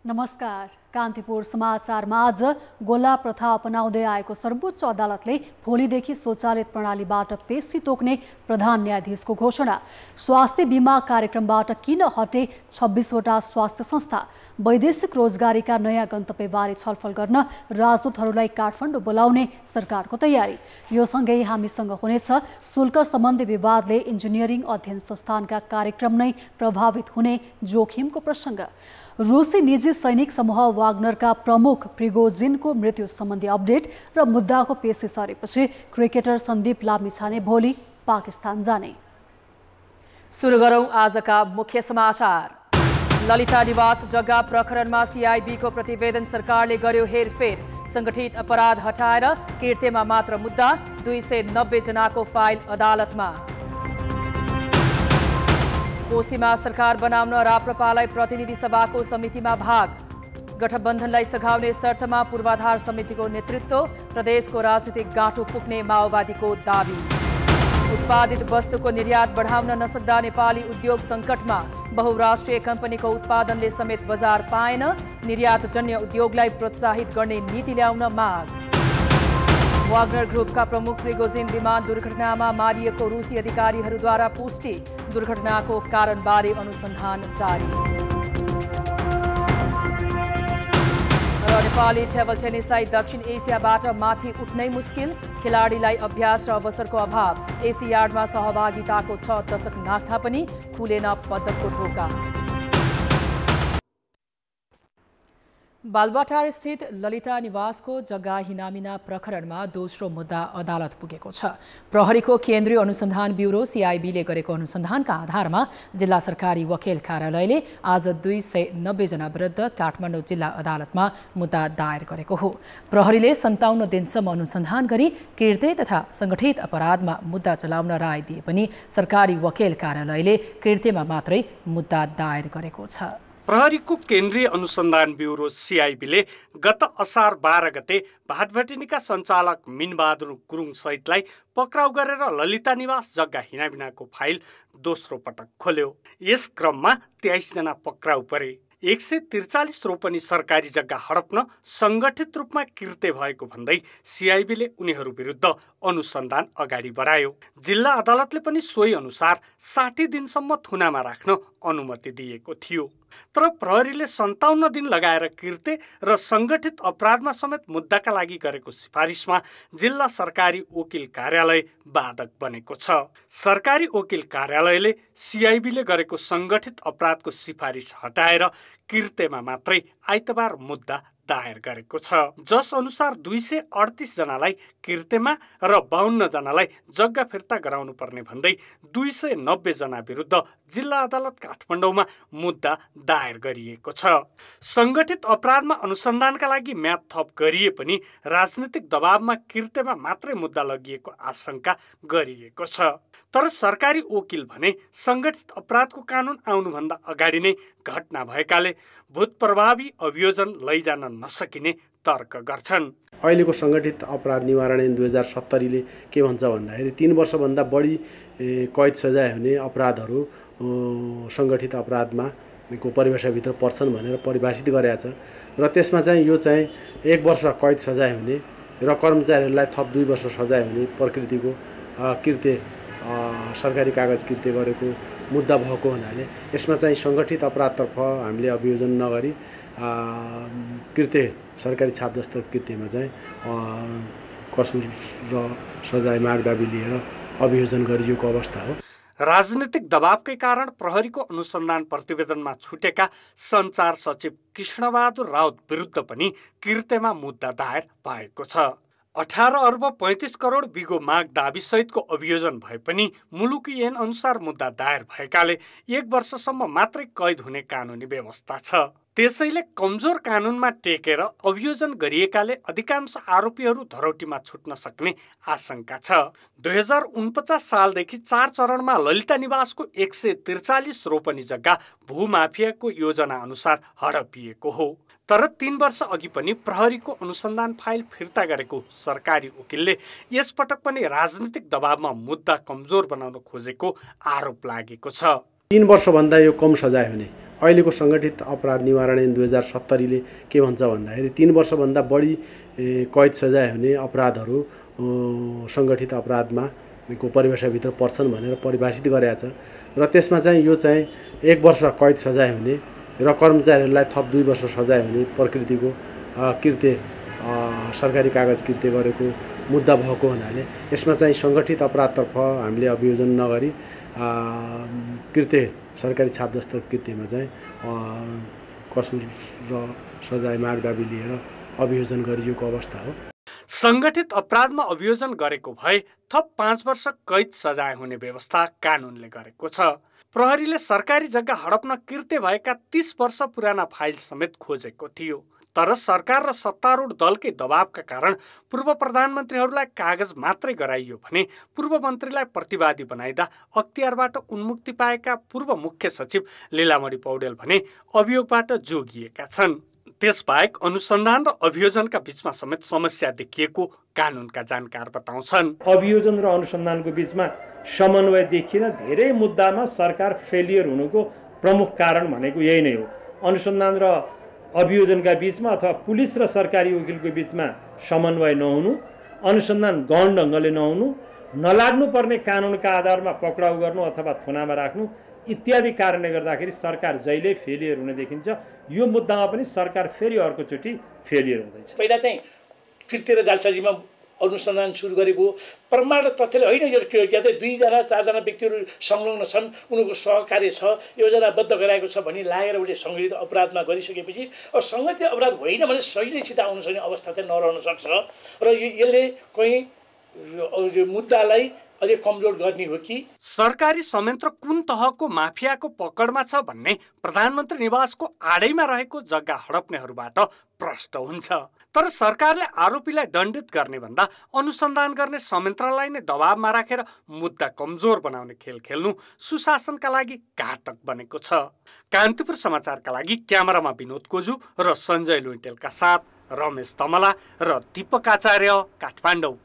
नमस्कार। कान्तिपुर समाचारमा आज गोला प्रथा अपनाउँदै आएको सर्वोच्च अदालतले भोलिदेखि स्वचालित प्रणालीबाट पेशी तोक्ने प्रधान न्यायाधीशको घोषणा। स्वास्थ्य बीमा कार्यक्रमबाट किन हटे 26वटा स्वास्थ्य संस्था। वैदेशिक रोजगारीका नयाँ गन्तव्यबारे छलफल गर्न राजदूतहरूलाई काठमाडौँ बोलाउने सरकारको तयारी। यो सँगै हामीसँग हुनेछ शुल्क सम्बन्धी विवादले इन्जिनियरिङ अध्ययन संस्थानका कार्यक्रम नै प्रभावित हुने जोखिमको प्रसङ्ग। रुसी निजी सैनिक समूह वाग्नरका प्रमुख प्रिगोजिनको मृत्यु सम्बन्धी अपडेट र मुद्दाको पेशी सरेपछि क्रिकेटर सन्दीप लामिछाने भोलि पाकिस्तान जाने। सुरु गरौं आजका मुख्य समाचार। ललिता निवास जग्गा प्रकरणमा सीआईबीको प्रतिवेदन सरकारले गर्यो हेरफेर। संगठित अपराध हटाएर किर्तेमा मात्र मुद्दा। 290 जनाको फाइल अदालतमा। कोशीमा सरकार बनाउन राप्रपालाई प्रतिनिधि सभाको समितिमा भाग। गठबन्धनलाई सघाउने शर्तमा पूर्वाधार समितिको नेतृत्व। प्रदेशको राजनीतिक गाँठो फुक्ने माओवादीको दाबी। उत्पादित वस्तुको निर्यात बढाउन नसक्दा नेपाली उद्योग सङ्कटमा। बहुराष्ट्रिय कम्पनीको उत्पादनले समेत बजार पाएन। निर्यातजन्य उद्योगलाई प्रोत्साहित गर्ने नीति ल्याउन माग। वाग्नर ग्रुपका प्रमुख प्रिगोजिन विमान दुर्घटनामा मारिएको रुसी अधिकारीहरूद्वारा पुष्टि। दुर्घटनाको कारणबारे अनुसन्धान जारी। र नेपाली टेबल टेनिसलाई दक्षिण एसियाबाट माथि उठ्नै मुस्किल। खेलाडीलाई अभ्यास र अवसरको अभाव। एसियाडमा सहभागिताको 6 दशक नाग्दा पनि खुलेन पदकको ढोका। बालुवाटार स्थित ललिता निवासको जग्गा हिनामिना प्रकरणमा दोस्रो मुद्दा अदालत पुगेको छ। प्रहरीको केन्द्रीय अनुसन्धान ब्युरो सीआईबीले गरेको अनुसन्धानका आधारमा जिल्ला सरकारी वकिल कार्यालयले आज 290 जना विरुद्ध काठमाडौँ जिल्ला अदालतमा मुद्दा दायर गरेको हो। प्रहरीले 57 दिनसम्म अनुसन्धान गरी किर्ते तथा संगठित अपराधमा मुद्दा चलाउन राय दिए पनि सरकारी वकिल कार्यालयले किर्तेमा मात्रै मुद्दा दायर गरेको छ। प्रहरीको केन्द्रीय अनुसन्धान ब्युरो सीआईबीले गत असार 12 गते भाटभटिनीका सञ्चालक मिनबहादुर गुरुङ सहितलाई पक्राउ गरेर ललिता निवास जग्गा हिनाबिनाको फाइल दोस्रो पटक खोल्यो। यस क्रममा 23 जना पक्राउ परे। 143 रोपनी सरकारी जग्गा हडप्न संगठित रूपमा किर्ते भएको भन्दै सीआईबीले उनीहरू विरुद्ध अनुसन्धान अगाडि बढायो। जिल्ला अदालतले पनि सोही अनुसार 60 दिनसम्म थुनामा राख्न अनुमति दिएको थियो। तर प्रहरीले 57 दिन लगाएर किर्ते र संगठित अपराधमा समेत मुद्दाका लागि गरेको सिफारिसमा जिल्ला सरकारी वकिल कार्यालय बाधक बनेको छ। सरकारी वकिल कार्यालयले सीआईबीले गरेको संगठित अपराधको सिफारिस हटाएर किर्तेमा मात्रै आइतबार मुद्दा दायर गरेको छ। जस अनुसार 238 जनालाई किर्तेमा र 52 जनालाई जग्गा फिर्ता गराउनु पर्ने भन्दै 290 जना विरुद्ध जिल्ला अदालत काठमाडौँमा मुद्दा दायर गरिएको छ। संगठित अपराधमा अनुसन्धानका लागि म्याद थप गरिए पनि राजनीतिक दबावमा किर्तेमा मात्रै मुद्दा लगिएको आशंका गरिएको छ। तर सरकारी वकिल भने संगठित अपराधको कानुन आउनुभन्दा अगाडि नै घटना भएकाले भूत प्रभावी अभियोजन लैजान नसकिने तर्क गर्छन्। अहिलेको संगठित अपराध निवारण ऐन 2070ले के भन्छ भन्दाखेरि 3 वर्षभन्दा बढी कैद सजाय हुने अपराधहरू संगठित अपराधमा को परिभाषाभित्र पर्छन् भनेर परिभाषित गरेको छ। र त्यसमा चाहिँ यो चाहिँ 1 वर्ष कैद सजाय हुने र कर्मचारीहरूलाई थप 2 वर्ष सजाय हुने प्रकृतिको किर्ते सरकारी कागज किर्ते गरेको मुद्दा भएको हुनाले यसमा चाहिँ संगठित अपराधतर्फ हामीले अभियोजन नगरी किर्ते सरकारी छाप दस्तक किर्तेमा चाहिँ कसुर र सजाय मागदाबी लिएर अभियोजन गरिएको अवस्था हो। राजनीतिक दबावकै कारण प्रहरीको अनुसन्धान प्रतिवेदनमा छुटेका सञ्चार सचिव कृष्णबहादुर राउत विरुद्ध पनि किर्तेमा मुद्दा दायर भएको छ। 18 अर्ब 35 करोड बिगो माग दाबी सहितको अभियोजन भए पनि मुलुकी ऐन अनुसार मुद्दा दायर भएकाले 1 वर्षसम्म मात्रै कैद हुने कानुनी व्यवस्था छ। त्यसैले कमजोर कानुनमा टेकेर अभियोजन गरिएकाले अधिकांश आरोपीहरू धरौटीमा छुट्न सक्ने आशंका छ। 2049 सालदेखि 4 चरणमा ललिता निवासको 143 रोपनी जग्गा भूमाफियाको योजना अनुसार हडपिएको हो। तर 3 वर्ष अघि पनि प्रहरीको अनुसन्धान फाइल फिर्ता गरेको सरकारी वकिलले यसपटक पनि राजनीतिक दबावमा मुद्दा कमजोर बनाउन खोजेको आरोप लागेको छ। 3 वर्षभन्दा यो कम सजाय हुने अहिलेको सङ्गठित अपराध निवारण ऐन 2070ले के भन्छ भन्दाखेरि 3 वर्षभन्दा बढी कैद सजाय हुने अपराधहरू सङ्गठित अपराधमा को परिभाषाभित्र पर्छन् भनेर परिभाषित गरेको छ र त्यसमा चाहिँ यो चाहिँ 1 वर्ष कैद सजाय हुने र कर्मचारीहरूलाई थप 2 वर्ष सजाय हुने प्रकृतिको कृत्य सरकारी कागज कृत्य गरेको मुद्दा भएको हुनाले यसमा चाहिँ सङ्गठित अपराधतर्फ हामीले अभियोजन नगरी कृत्य सरकारी छाप दस्तक कृत्यमा चाहिँ कसुर र सजाय मागदाबी लिएर अभियोजन गरिएको अवस्था हो। सङ्गठित अपराधमा अभियोजन गरेको भए थप 5 वर्ष कैद सजाय हुने व्यवस्था कानुनले गरेको छ। प्रहरीले सरकारी जग्गा हडप्न कृत्य भएका 30 वर्ष पुराना फाइल समेत खोजेको थियो, तर सरकार र सत्तारूढ दलकै दबावका कारण पूर्व प्रधानमन्त्रीहरूलाई कागज मात्रै गराइयो भने पूर्व मन्त्रीलाई प्रतिवादी बनाइदा अख्तियारबाट उन्मुक्ति पाएका पूर्व मुख्य सचिव लीलामणि पौडेल भने अभियोगबाट जोगिएका छन्। त्यसबाहेक अनुसन्धान र अभियोजनका बीचमा समेत समस्या देखिएको कानुनका जानकार बताउँछन्। अभियोजन र अनुसन्धानको बीचमा समन्वय देखिन धेरै मुद्दामा सरकार फेलियर हुनुको प्रमुख कारण भनेको यही नै हो। अनुसन्धान र अभियोजनका बीचमा अथवा पुलिस र सरकारी वकिलको बीचमा समन्वय नहुनु, अनुसन्धान गौण ढङ्गले नहुनु, नलाग्नु पर्ने कानुनका आधारमा पक्राउ गर्नु अथवा थुनामा राख्नु इत्यादि कारणले गर्दाखेरि सरकार जहिले फेलियर हुन देखिन्छ। यो मुद्दामा पनि सरकार फेरि अर्कोचोटि फेलियर हुँदैछ। पहिला चाहिँ कृत्य र जालसाजीमा अनुसन्धान सुरु गरेको प्रमाण र तथ्यले होइन, यो या त 2-4जना व्यक्तिहरू संलग्न छन्, उनीहरूको सहकार्य छ, योजनाबद्ध गराएको छ भनी लागेर उसले सङ्गठित अपराधमा गरिसकेपछि अब सङ्गठित अपराध होइन भने सहिलेसित आउन सक्ने अवस्था चाहिँ नरहन सक्छ र यसले कहीँ मुद्दालाई अझै कमजोर गर्ने हो कि सरकारी संयन्त्र कुन तहको माफियाको पकडमा छ भन्ने प्रधानमन्त्री निवासको आडैमा रहेको जग्गा हडप्नेहरूबाट प्रष्ट हुन्छ। तर सरकारले आरोपीलाई दण्डित गर्ने भन्दा अनुसन्धान गर्ने संयन्त्रलाई नै दबावमा राखेर मुद्दा कमजोर बनाउने खेल खेल्नु सुशासनका लागि घातक बनेको छ। कान्तिपुर समाचारका लागि क्यामेरामा विनोद कोजु र सञ्जय लुइटेलका साथ रमेश तमला र दीपक आचार्य, काठमाडौँ।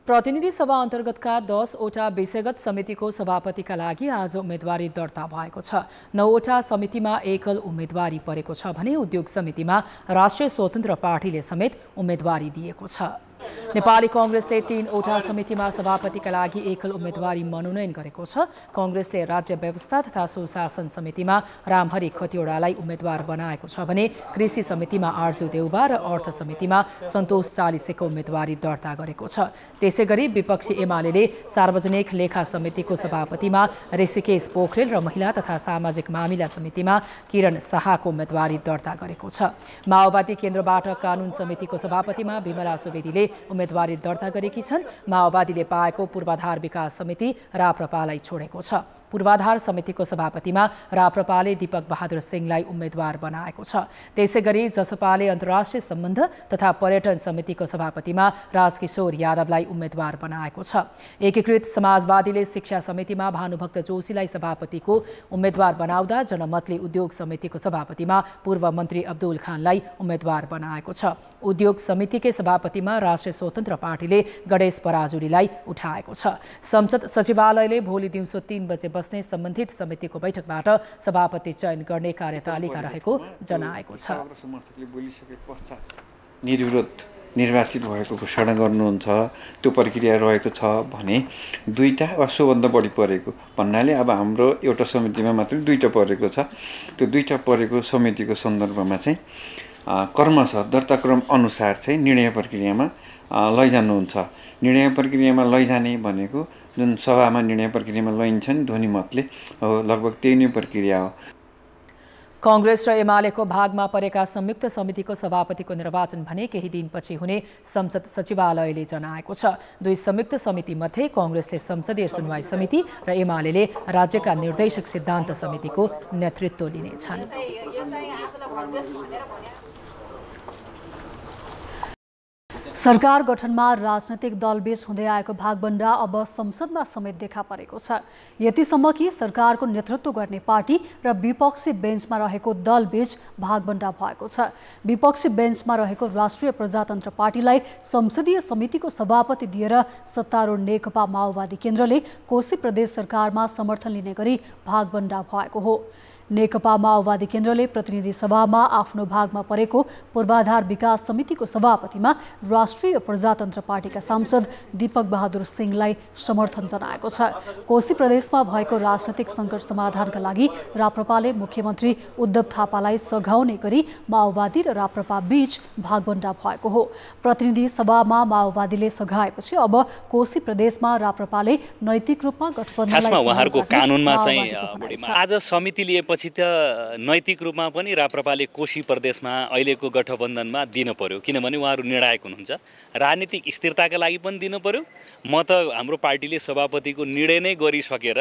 प्रतिनिधि सभा अन्तर्गतका 10वटा विषयगत समितिको सभापतिका लागि आज उम्मेदवारी दर्ता भएको छ। 9वटा समितिमा एकल उम्मेदवारी परेको छ भने उद्योग समितिमा राष्ट्रिय स्वतन्त्र पार्टीले समेत उम्मेदवारी दिएको छ। नेपाली कांग्रेसले 3वटा समितिमा सभापतिका लागि एकल उम्मेदवारी मनोनयन गरेको छ। कांग्रेसले राज्य व्यवस्था तथा सुशासन समितिमा रामहरि खतिवड़ालाई उम्मेदवार बनाएको छ भने कृषि समितिमा आर्जु देउबा र अर्थ समितिमा सन्तोष चालिसेको उम्मेदवारी दर्ता गरेको छ। त्यसैगरी विपक्षी एमाले सार्वजनिक लेखा समितिको सभापतिमा ऋषिकेश पोखरेल र महिला तथा सामाजिक मामिला समितिमा किरण शाहको उम्मेदवारी दर्ता गरेको छ। माओवादी केन्द्रबाट कानुन समितिको सभापतिमा विमला सुवेदीले उम्मेदवारी दर्ता गरेकी छन्। माओवादीले पाएको पूर्वाधार विकास समिति राप्रपालाई छोडेको छ। पूर्वाधार समितिको सभापतिमा राप्रपाले दीपक बहादुर सिंहलाई उम्मेदवार बनाएको छ। त्यसैगरी जसपाले अन्तर्राष्ट्रिय सम्बन्ध तथा पर्यटन समितिको सभापतिमा राजकिशोर यादवलाई उम्मेदवार बनाएको छ। एकीकृत समाजवादीले शिक्षा समितिमा भानुभक्त जोशीलाई सभापतिको उम्मेदवार बनाउँदा जनमतले उद्योग समितिको सभापतिमा पूर्व मन्त्री अब्दुल खानलाई उम्मेदवार बनाएको छ। उद्योग समितिकै सभापतिमा राष्ट्रिय स्वतन्त्र पार्टीले गणेश पराजुलीलाई उठाएको छ। संसद सचिवालयले भोलि दिउँसो 3 बजे बस्ने सम्बन्धित समितिको बैठकबाट सभापति चयन गर्ने कार्यतालिका रहेको जनाएको छ। समर्थकले बोलिसके पश्चात निर्विरोध निर्वाचित भएको घोषणा गर्नुहुन्छ, त्यो प्रक्रिया रहेको छ भने 2टा वा सोभन्दा बढी परेको भन्नाले अब हाम्रो एउटा समितिमा मात्रै 2टा परेको छ। त्यो 2टा परेको समितिको सन्दर्भमा चाहिँ क्रमशः दर्ताक्रम अनुसार चाहिँ निर्णय प्रक्रियामा लैजानुहुन्छ। निर्णय प्रक्रियामा लैजाने भनेको जुन सभामा निर्णय प्रक्रियामा लैन्छ नि ध्वनि मतले लगभग त्यही नै प्रक्रिया हो। कांग्रेस र एमालेको भागमा परेका संयुक्त समितिको सभापतिको निर्वाचन भने केही दिनपछि हुने संसद सचिवालयले जनाएको छ। 2 संयुक्त समिति मध्ये कांग्रेसले संसदीय सुनवाई समिति र एमालेले राज्यका निर्देशक सिद्धान्त समितिको नेतृत्व लिनेछन्। सरकार गठनमा राजनैतिक दलबीच हुँदै आएको भागबण्डा अब संसदमा समेत देखा परेको छ। यतिसम्म कि सरकारको नेतृत्व गर्ने पार्टी र विपक्षी बेन्चमा रहेको दलबीच भागबण्डा भएको छ। विपक्षी बेन्चमा रहेको राष्ट्रिय प्रजातन्त्र पार्टीलाई संसदीय समितिको सभापति दिएर सत्तारूढ नेकपा माओवादी केन्द्रले कोशी प्रदेश सरकारमा समर्थन लिने गरी भागबण्डा भएको हो। नेकपा माओवादी केन्द्रले प्रतिनिधि सभामा आफ्नो भागमा परेको पूर्वाधार विकास समितिको सभापतिमा राष्ट्रिय प्रजातन्त्र पार्टीका सांसद दीपक बहादुर सिंहलाई समर्थन जनाएको छ। कोशी प्रदेशमा भएको राजनैतिक सङ्कट समाधानका लागि राप्रपाले मुख्यमन्त्री उद्धव थापालाई सघाउने गरी माओवादी र राप्रपा बीच भागबण्डा भएको हो। प्रतिनिधि सभामा माओवादीले सघाएपछि अब कोशी प्रदेशमा राप्रपाले नैतिक रूपमा गठबन्धनलाई आज समिति लिएपछि त नैतिक रूपमा पनि राप्रपाले कोशी प्रदेशमा अहिलेको गठबन्धनमा दिन पर्यो, किनभने उहाँहरू निर्णायक हुनुहुन्छ। राजनीतिक स्थिरताका लागि पनि दिनु पर्यो। म त हाम्रो पार्टीले सभापतिको निर्णय नै गरिसकेर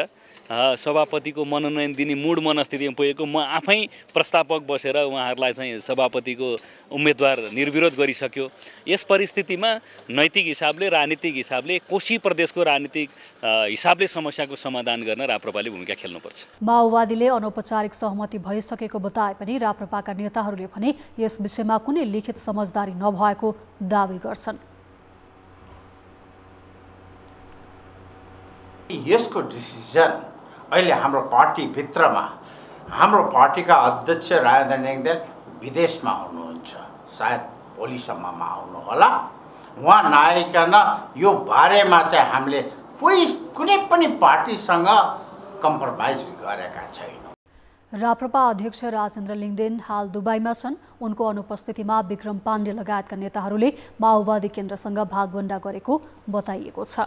सभापतिको मनोनयन दिने मूड मनस्थितिमा पुगेको, म आफै प्रस्तावक बसेर उहाँहरूलाई चाहिँ सभापतिको उम्मेदवार निर्विरोध गरिसक्यो। यस परिस्थितिमा नैतिक हिसाबले राजनीतिक हिसाबले कोशी प्रदेशको राजनीतिक हिसाबले समस्याको समाधान गर्न राप्रपाले भूमिका खेल्नुपर्छ। माओवादीले अनौपचारिक सहमति भइसकेको बताए पनि राप्रपाका नेताहरूले भने यस विषयमा कुनै लिखित समझदारी नभएको दावी गर्छन्। यसको डिसिजन अहिले हाम्रो पार्टीभित्रमा हाम्रो पार्टीका अध्यक्ष राजेन्द्र नेङदेल विदेशमा हुनुहुन्छ, सायद भोलिसम्ममा आउनु होला। उहाँ नआइकन यो बारेमा चाहिँ हामीले कुनै पनि पार्टीसँग कम्प्रोमाइज गरेका छैनौँ। राप्रपा अध्यक्ष राजेन्द्र लिङदेन हाल दुबईमा छन्। उनको अनुपस्थितिमा विक्रम पाण्डे लगायतका नेताहरूले माओवादी केन्द्रसँग भागबण्डा गरेको बताइएको छ।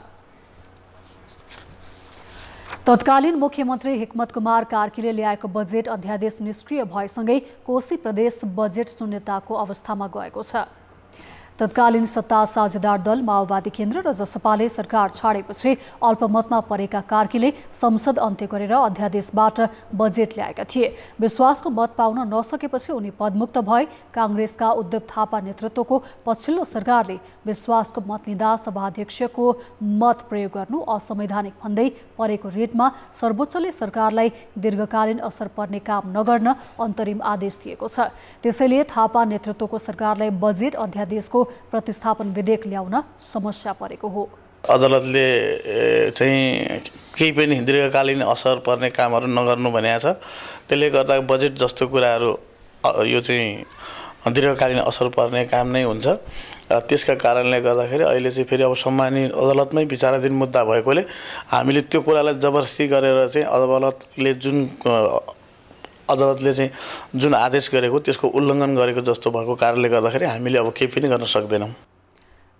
तत्कालीन मुख्यमन्त्री हिक्मत कुमार कार्कीले ल्याएको बजेट अध्यादेश निष्क्रिय भएसँगै कोशी प्रदेश बजेट शून्यताको अवस्थामा गएको छ। तत्कालीन सत्ता साझेदार दल माओवादी केन्द्र र जसपाले सरकार छाडेपछि अल्पमतमा परेका कार्कीले संसद अन्त्य गरेर अध्यादेशबाट बजेट ल्याएका थिए। विश्वासको मत पाउन नसकेपछि उनी पदमुक्त भए। काङ्ग्रेसका उद्धव थापा नेतृत्वको पछिल्लो सरकारले विश्वासको मत लिँदा सभाध्यक्षको मत प्रयोग गर्नु असंवैधानिक भन्दै परेको रिटमा सर्वोच्चले सरकारलाई दीर्घकालीन असर पर्ने काम नगर्न अन्तरिम आदेश दिएको छ। त्यसैले थापा नेतृत्वको सरकारलाई बजेट अध्यादेशको प्रतिस्थापन विधेयक ल्याउन समस्या परेको हो। अदालतले चाहिँ केही पनि दीर्घकालीन असर पर्ने कामहरू नगर्नु भनेको छ। त्यसले गर्दा बजेट जस्तो कुराहरू यो चाहिँ दीर्घकालीन असर पर्ने काम नै हुन्छ। त्यसका कारणले गर्दाखेरि अहिले चाहिँ फेरि अब सम्मानित अदालतमै विचाराधीन मुद्दा भएकोले हामीले त्यो कुरालाई जबरजस्ती गरेर चाहिँ अदालतले चाहिँ जुन आदेश गरेको त्यसको उल्लङ्घन गरेको जस्तो भएको कारणले गर्दाखेरि हामीले अब केही पनि गर्न सक्दैनौँ।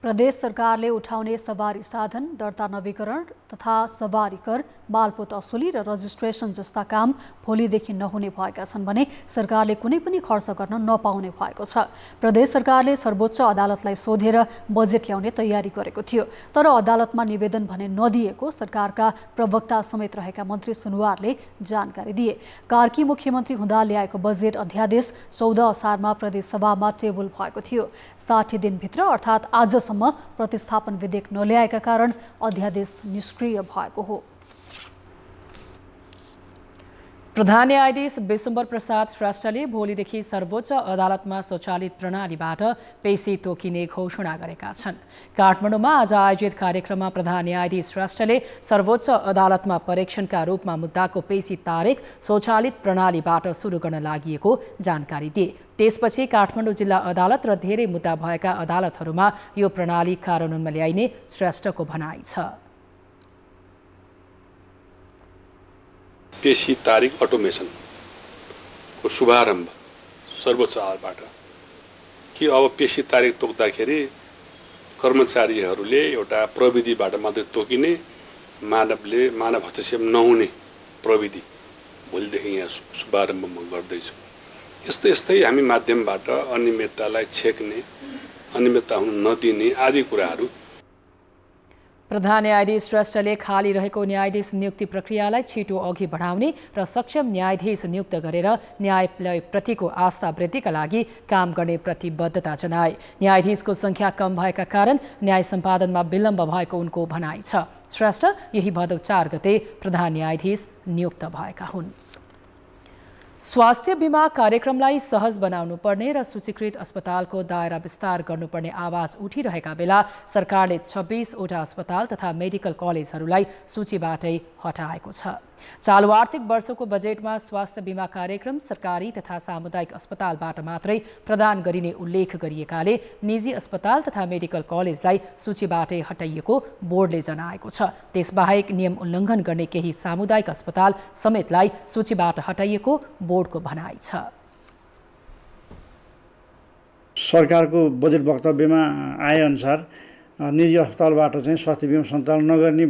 प्रदेश सरकारले उठाउने सवारी साधन, दर्ता नवीकरण तथा सवारी कर, मालपोत असुली र रजिस्ट्रेसन जस्ता काम भोलिदेखि नहुने भएका छन् भने सरकारले कुनै पनि खर्च गर्न नपाउने भएको छ। प्रदेश सरकारले सर्वोच्च अदालतलाई सोधेर बजेट ल्याउने तयारी गरेको थियो, तर अदालतमा निवेदन भने नदिएको सरकारका प्रवक्ता समेत रहेका मन्त्री सुनवारले जानकारी दिए। कार्की मुख्यमन्त्री हुँदा ल्याएको बजेट अध्यादेश 14 असारमा प्रदेश सभामा टेबल भएको थियो। 60 दिनभित्र अर्थात् आजसम्म प्रतिस्थापन विधेयक नल्याएका कारण अध्यादेश निष्क्रिय भएको हो। प्रधान न्यायाधीश विशुम्बर प्रसाद श्रेष्ठले भोलिदेखि सर्वोच्च अदालतमा स्वचालित प्रणालीबाट पेशी तोकिने घोषणा गरेका छन्। काठमाडौँमा आज आयोजित कार्यक्रममा प्रधान न्यायाधीश श्रेष्ठले सर्वोच्च अदालतमा परीक्षणका रूपमा मुद्दाको पेशी तारिख स्वचालित प्रणालीबाट सुरु गर्न लागि जानकारी दिए। त्यसपछि काठमाडौँ जिल्ला अदालत र धेरै मुद्दा भएका अदालतहरूमा यो प्रणाली कार्यान्वयनमा ल्याइने श्रेष्ठको भनाइ छ। पेशी तारिख अटोमेसनको शुभारम्भ सर्वोच्च अदालतबाट कि अब पेशी तारिख तोक्दाखेरि कर्मचारीहरूले एउटा प्रविधिबाट मात्रै तोकिने, मानव हस्तक्षेप नहुने प्रविधि भोलिदेखि यहाँ शुभारम्भ म गर्दैछु। यस्तै हामी माध्यमबाट अनियमिततालाई छेक्ने, अनियमितता हुन नदिने आदि कुराहरू। प्रधान न्यायाधीश श्रेष्ठले खाली रहेको न्यायाधीश नियुक्ति प्रक्रियालाई छिटो अघि बढाउने र सक्षम न्यायाधीश नियुक्त गरेर न्यायालयप्रतिको आस्था वृद्धिका लागि काम गर्ने प्रतिबद्धता जनाए। न्यायाधीशको संख्या कम भएका कारण न्याय सम्पादनमा विलम्ब भएको उनको भनाइ छ। श्रेष्ठ यही भदौ 4 गते प्रधान न्यायाधीश नियुक्त भएका हुन्। स्वास्थ्य बीमा कार्यक्रमलाई सहज बनाउनु पर्ने र सूचीकृत अस्पतालको दायरा विस्तार गर्नुपर्ने आवाज उठिरहेका बेला सरकारले 26 वटा अस्पताल तथा मेडिकल कलेजहरूलाई सूचीबाटै हटाएको छ। चालु आर्थिक वर्षको बजेटमा स्वास्थ्य बीमा कार्यक्रम सरकारी तथा सामुदायिक अस्पतालबाट मात्रै प्रदान गरिने उल्लेख गरिएकाले निजी अस्पताल तथा मेडिकल कलेजलाई सूचीबाटै हटाइएको बोर्डले जनाएको छ। त्यसबाहेक नियम उल्लङ्घन गर्ने केही सामुदायिक अस्पताल समेतलाई सूचीबाट हटाइएको बोर्डको भनाइ छ। सरकारको बजेट वक्तव्यमा आएअनुसार निजी अस्पतालबाट चाहिँ स्वास्थ्य बीमा सञ्चालन नगर्ने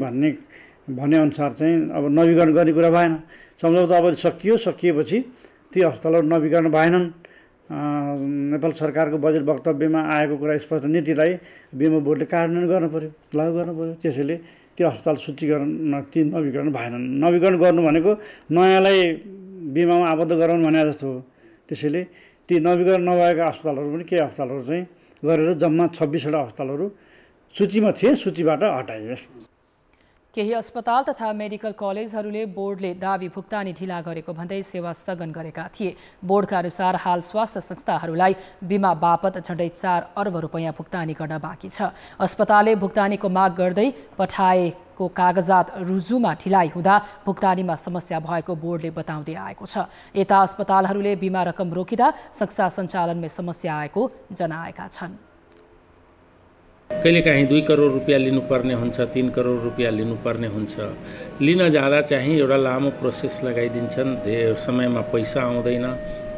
भने अनुसार चाहिँ अब नवीकरण गर्ने कुरा भएन। सम्झौता अब सकिएपछि ती अस्पतालहरू नवीकरण भएनन्। नेपाल सरकारको बजेट वक्तव्यमा आएको कुरा स्पष्ट नीतिलाई बीमा बोर्डले कार्यान्वयन गर्नु पर्यो, लागू गर्नु पर्यो। त्यसैले त्यो अस्पताल सूचीकरण ती नवीकरण भएनन्। नवीकरण गर्नु भनेको नयाँलाई बीमामा आबद्ध गराउनु भने जस्तो हो। त्यसैले ती नवीकरण नभएका अस्पतालहरू पनि केही अस्पतालहरू चाहिँ गरेर जम्मा 26 वटा अस्पतालहरू सूचीमा थिए, सूचीबाट हटाइए। केही अस्पताल तथा मेडिकल कलेजहरूले बोर्डले दाबी भुक्तानी ढिला गरेको भन्दै सेवा स्थगन गरेका थिए। बोर्डका अनुसार हाल स्वास्थ्य संस्थाहरूलाई बिमा बापत झण्डै 4 अर्ब रुपैयाँ भुक्तानी गर्न बाँकी छ। अस्पतालले भुक्तानीको माग गर्दै पठाएको कागजात रुजुमा ढिलाइ हुँदा भुक्तानीमा समस्या भएको बोर्डले बताउँदै आएको छ। यता अस्पतालहरूले बिमा रकम रोकिँदा संस्था सञ्चालनमै समस्या आएको जनाएका छन्। कहिलेकाहीँ 2 करोड रुपियाँ लिनुपर्ने हुन्छ, 3 करोड रुपियाँ लिनुपर्ने हुन्छ। लिन जाँदा चाहिँ एउटा लामो प्रोसेस लगाइदिन्छन्, धेरै समयमा पैसा आउँदैन।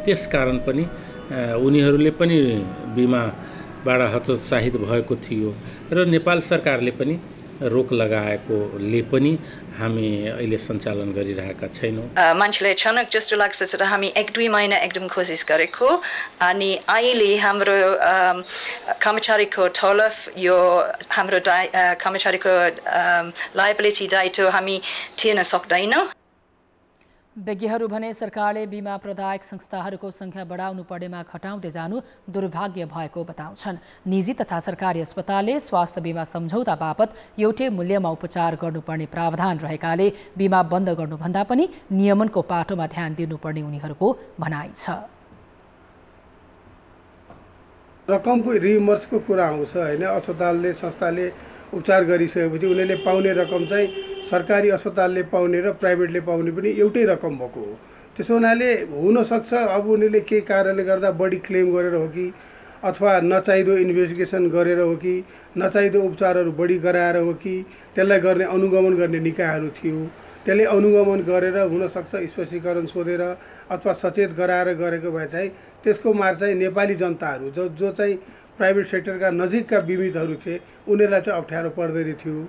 त्यसकारण पनि उनीहरूले पनि बिमाबाट हतोत्साहित भएको थियो र नेपाल सरकारले पनि रोक लगाएकोले पनि हामी अहिले सञ्चालन गरिरहेका छैनौँ। मान्छेलाई अचानक जस्तो लाग्छ तर हामी 1-2 महिना एकदम कोसिस गरेको अनि अहिले हाम्रो कर्मचारीको तलब यो हाम्रो कर्मचारीको लायबिलिटी दायित्व हामी तिर्न सक्दैनौँ। विज्ञहरू भने सरकारले बिमा प्रदायक संस्थाहरूको संख्या बढाउनु पर्नेमा घटाउँदै जानु दुर्भाग्य भएको बताउँछन्। निजी तथा सरकारी अस्पतालले स्वास्थ्य बिमा सम्झौता बापत एउटै मूल्यमा उपचार गर्नुपर्ने प्रावधान रहेकाले बिमा बन्द गर्नुभन्दा पनि नियमनको पाटोमा ध्यान दिनुपर्ने उनीहरूको भनाइ छ। रकमको रिइम्बर्सको कुरा आउँछ हैन। अस्पतालले संस्थाले उपचार गरिसकेपछि उनीहरूले पाउने रकम चाहिँ सरकारी अस्पतालले पाउने र प्राइभेटले पाउने पनि एउटै रकम भएको हो। त्यसो हुनाले हुनसक्छ अब उनीहरूले केही कारणले गर्दा बढी क्लेम गरेर हो कि अथवा नचाहिदो इन्भेस्टिगेसन गरेर हो कि नचाहिदो उपचारहरू बढी गराएर हो कि त्यसलाई गर्ने अनुगमन गर्ने निकायहरू थियो, त्यसले अनुगमन गरेर हुनसक्छ स्पष्टीकरण सोधेर अथवा सचेत गराएर गरेको भए चाहिँ त्यसको मार चाहिँ नेपाली जनताहरू जो चाहिँ प्राइभेट सेक्टरका नजिकका बिमितहरू थिए उनीहरूलाई चाहिँ अप्ठ्यारो पर्दैन थियो।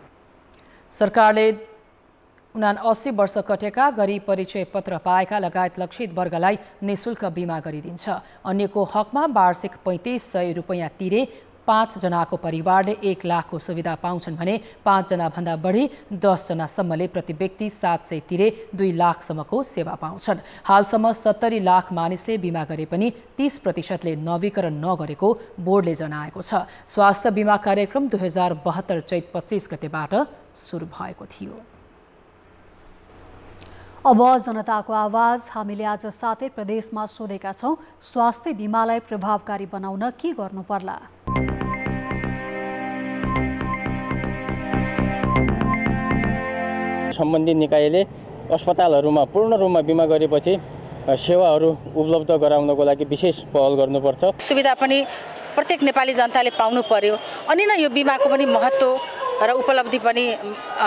सरकारले 79 वर्ष कटेका गरिब परिचय पत्र पाएका लगायत लक्षित वर्गलाई निःशुल्क बिमा गरिदिन्छ। अन्यको हकमा वार्षिक 3500 रुपैयाँ तिरे 5 जनाको परिवारले 1 लाखको सुविधा पाउँछन् भने 5 जनाभन्दा बढी 10 जनासम्मले प्रति व्यक्ति 700 तिरे 2 लाखसम्मको सेवा पाउँछन्। हालसम्म 70 लाख मानिसले बिमा गरे पनि 30% नवीकरण नगरेको बोर्डले जनाएको छ। स्वास्थ्य बिमा कार्यक्रम 2072 चैत 25 गतेबाट सुरु भएको थियो। अब जनताको आवाज हामीले आज सातै प्रदेशमा सोधेका छौं, स्वास्थ्य बिमालाई प्रभावकारी बनाउन के गर्नु पर्ला? सम्बन्धित निकायले अस्पतालहरूमा पूर्ण रूपमा बिमा गरेपछि सेवाहरू उपलब्ध गराउनको लागि विशेष पहल गर्नुपर्छ। सुविधा पनि प्रत्येक नेपाली जनताले पाउनु पर्यो अनि न यो बिमाको पनि महत्त्व र उपलब्धि पनि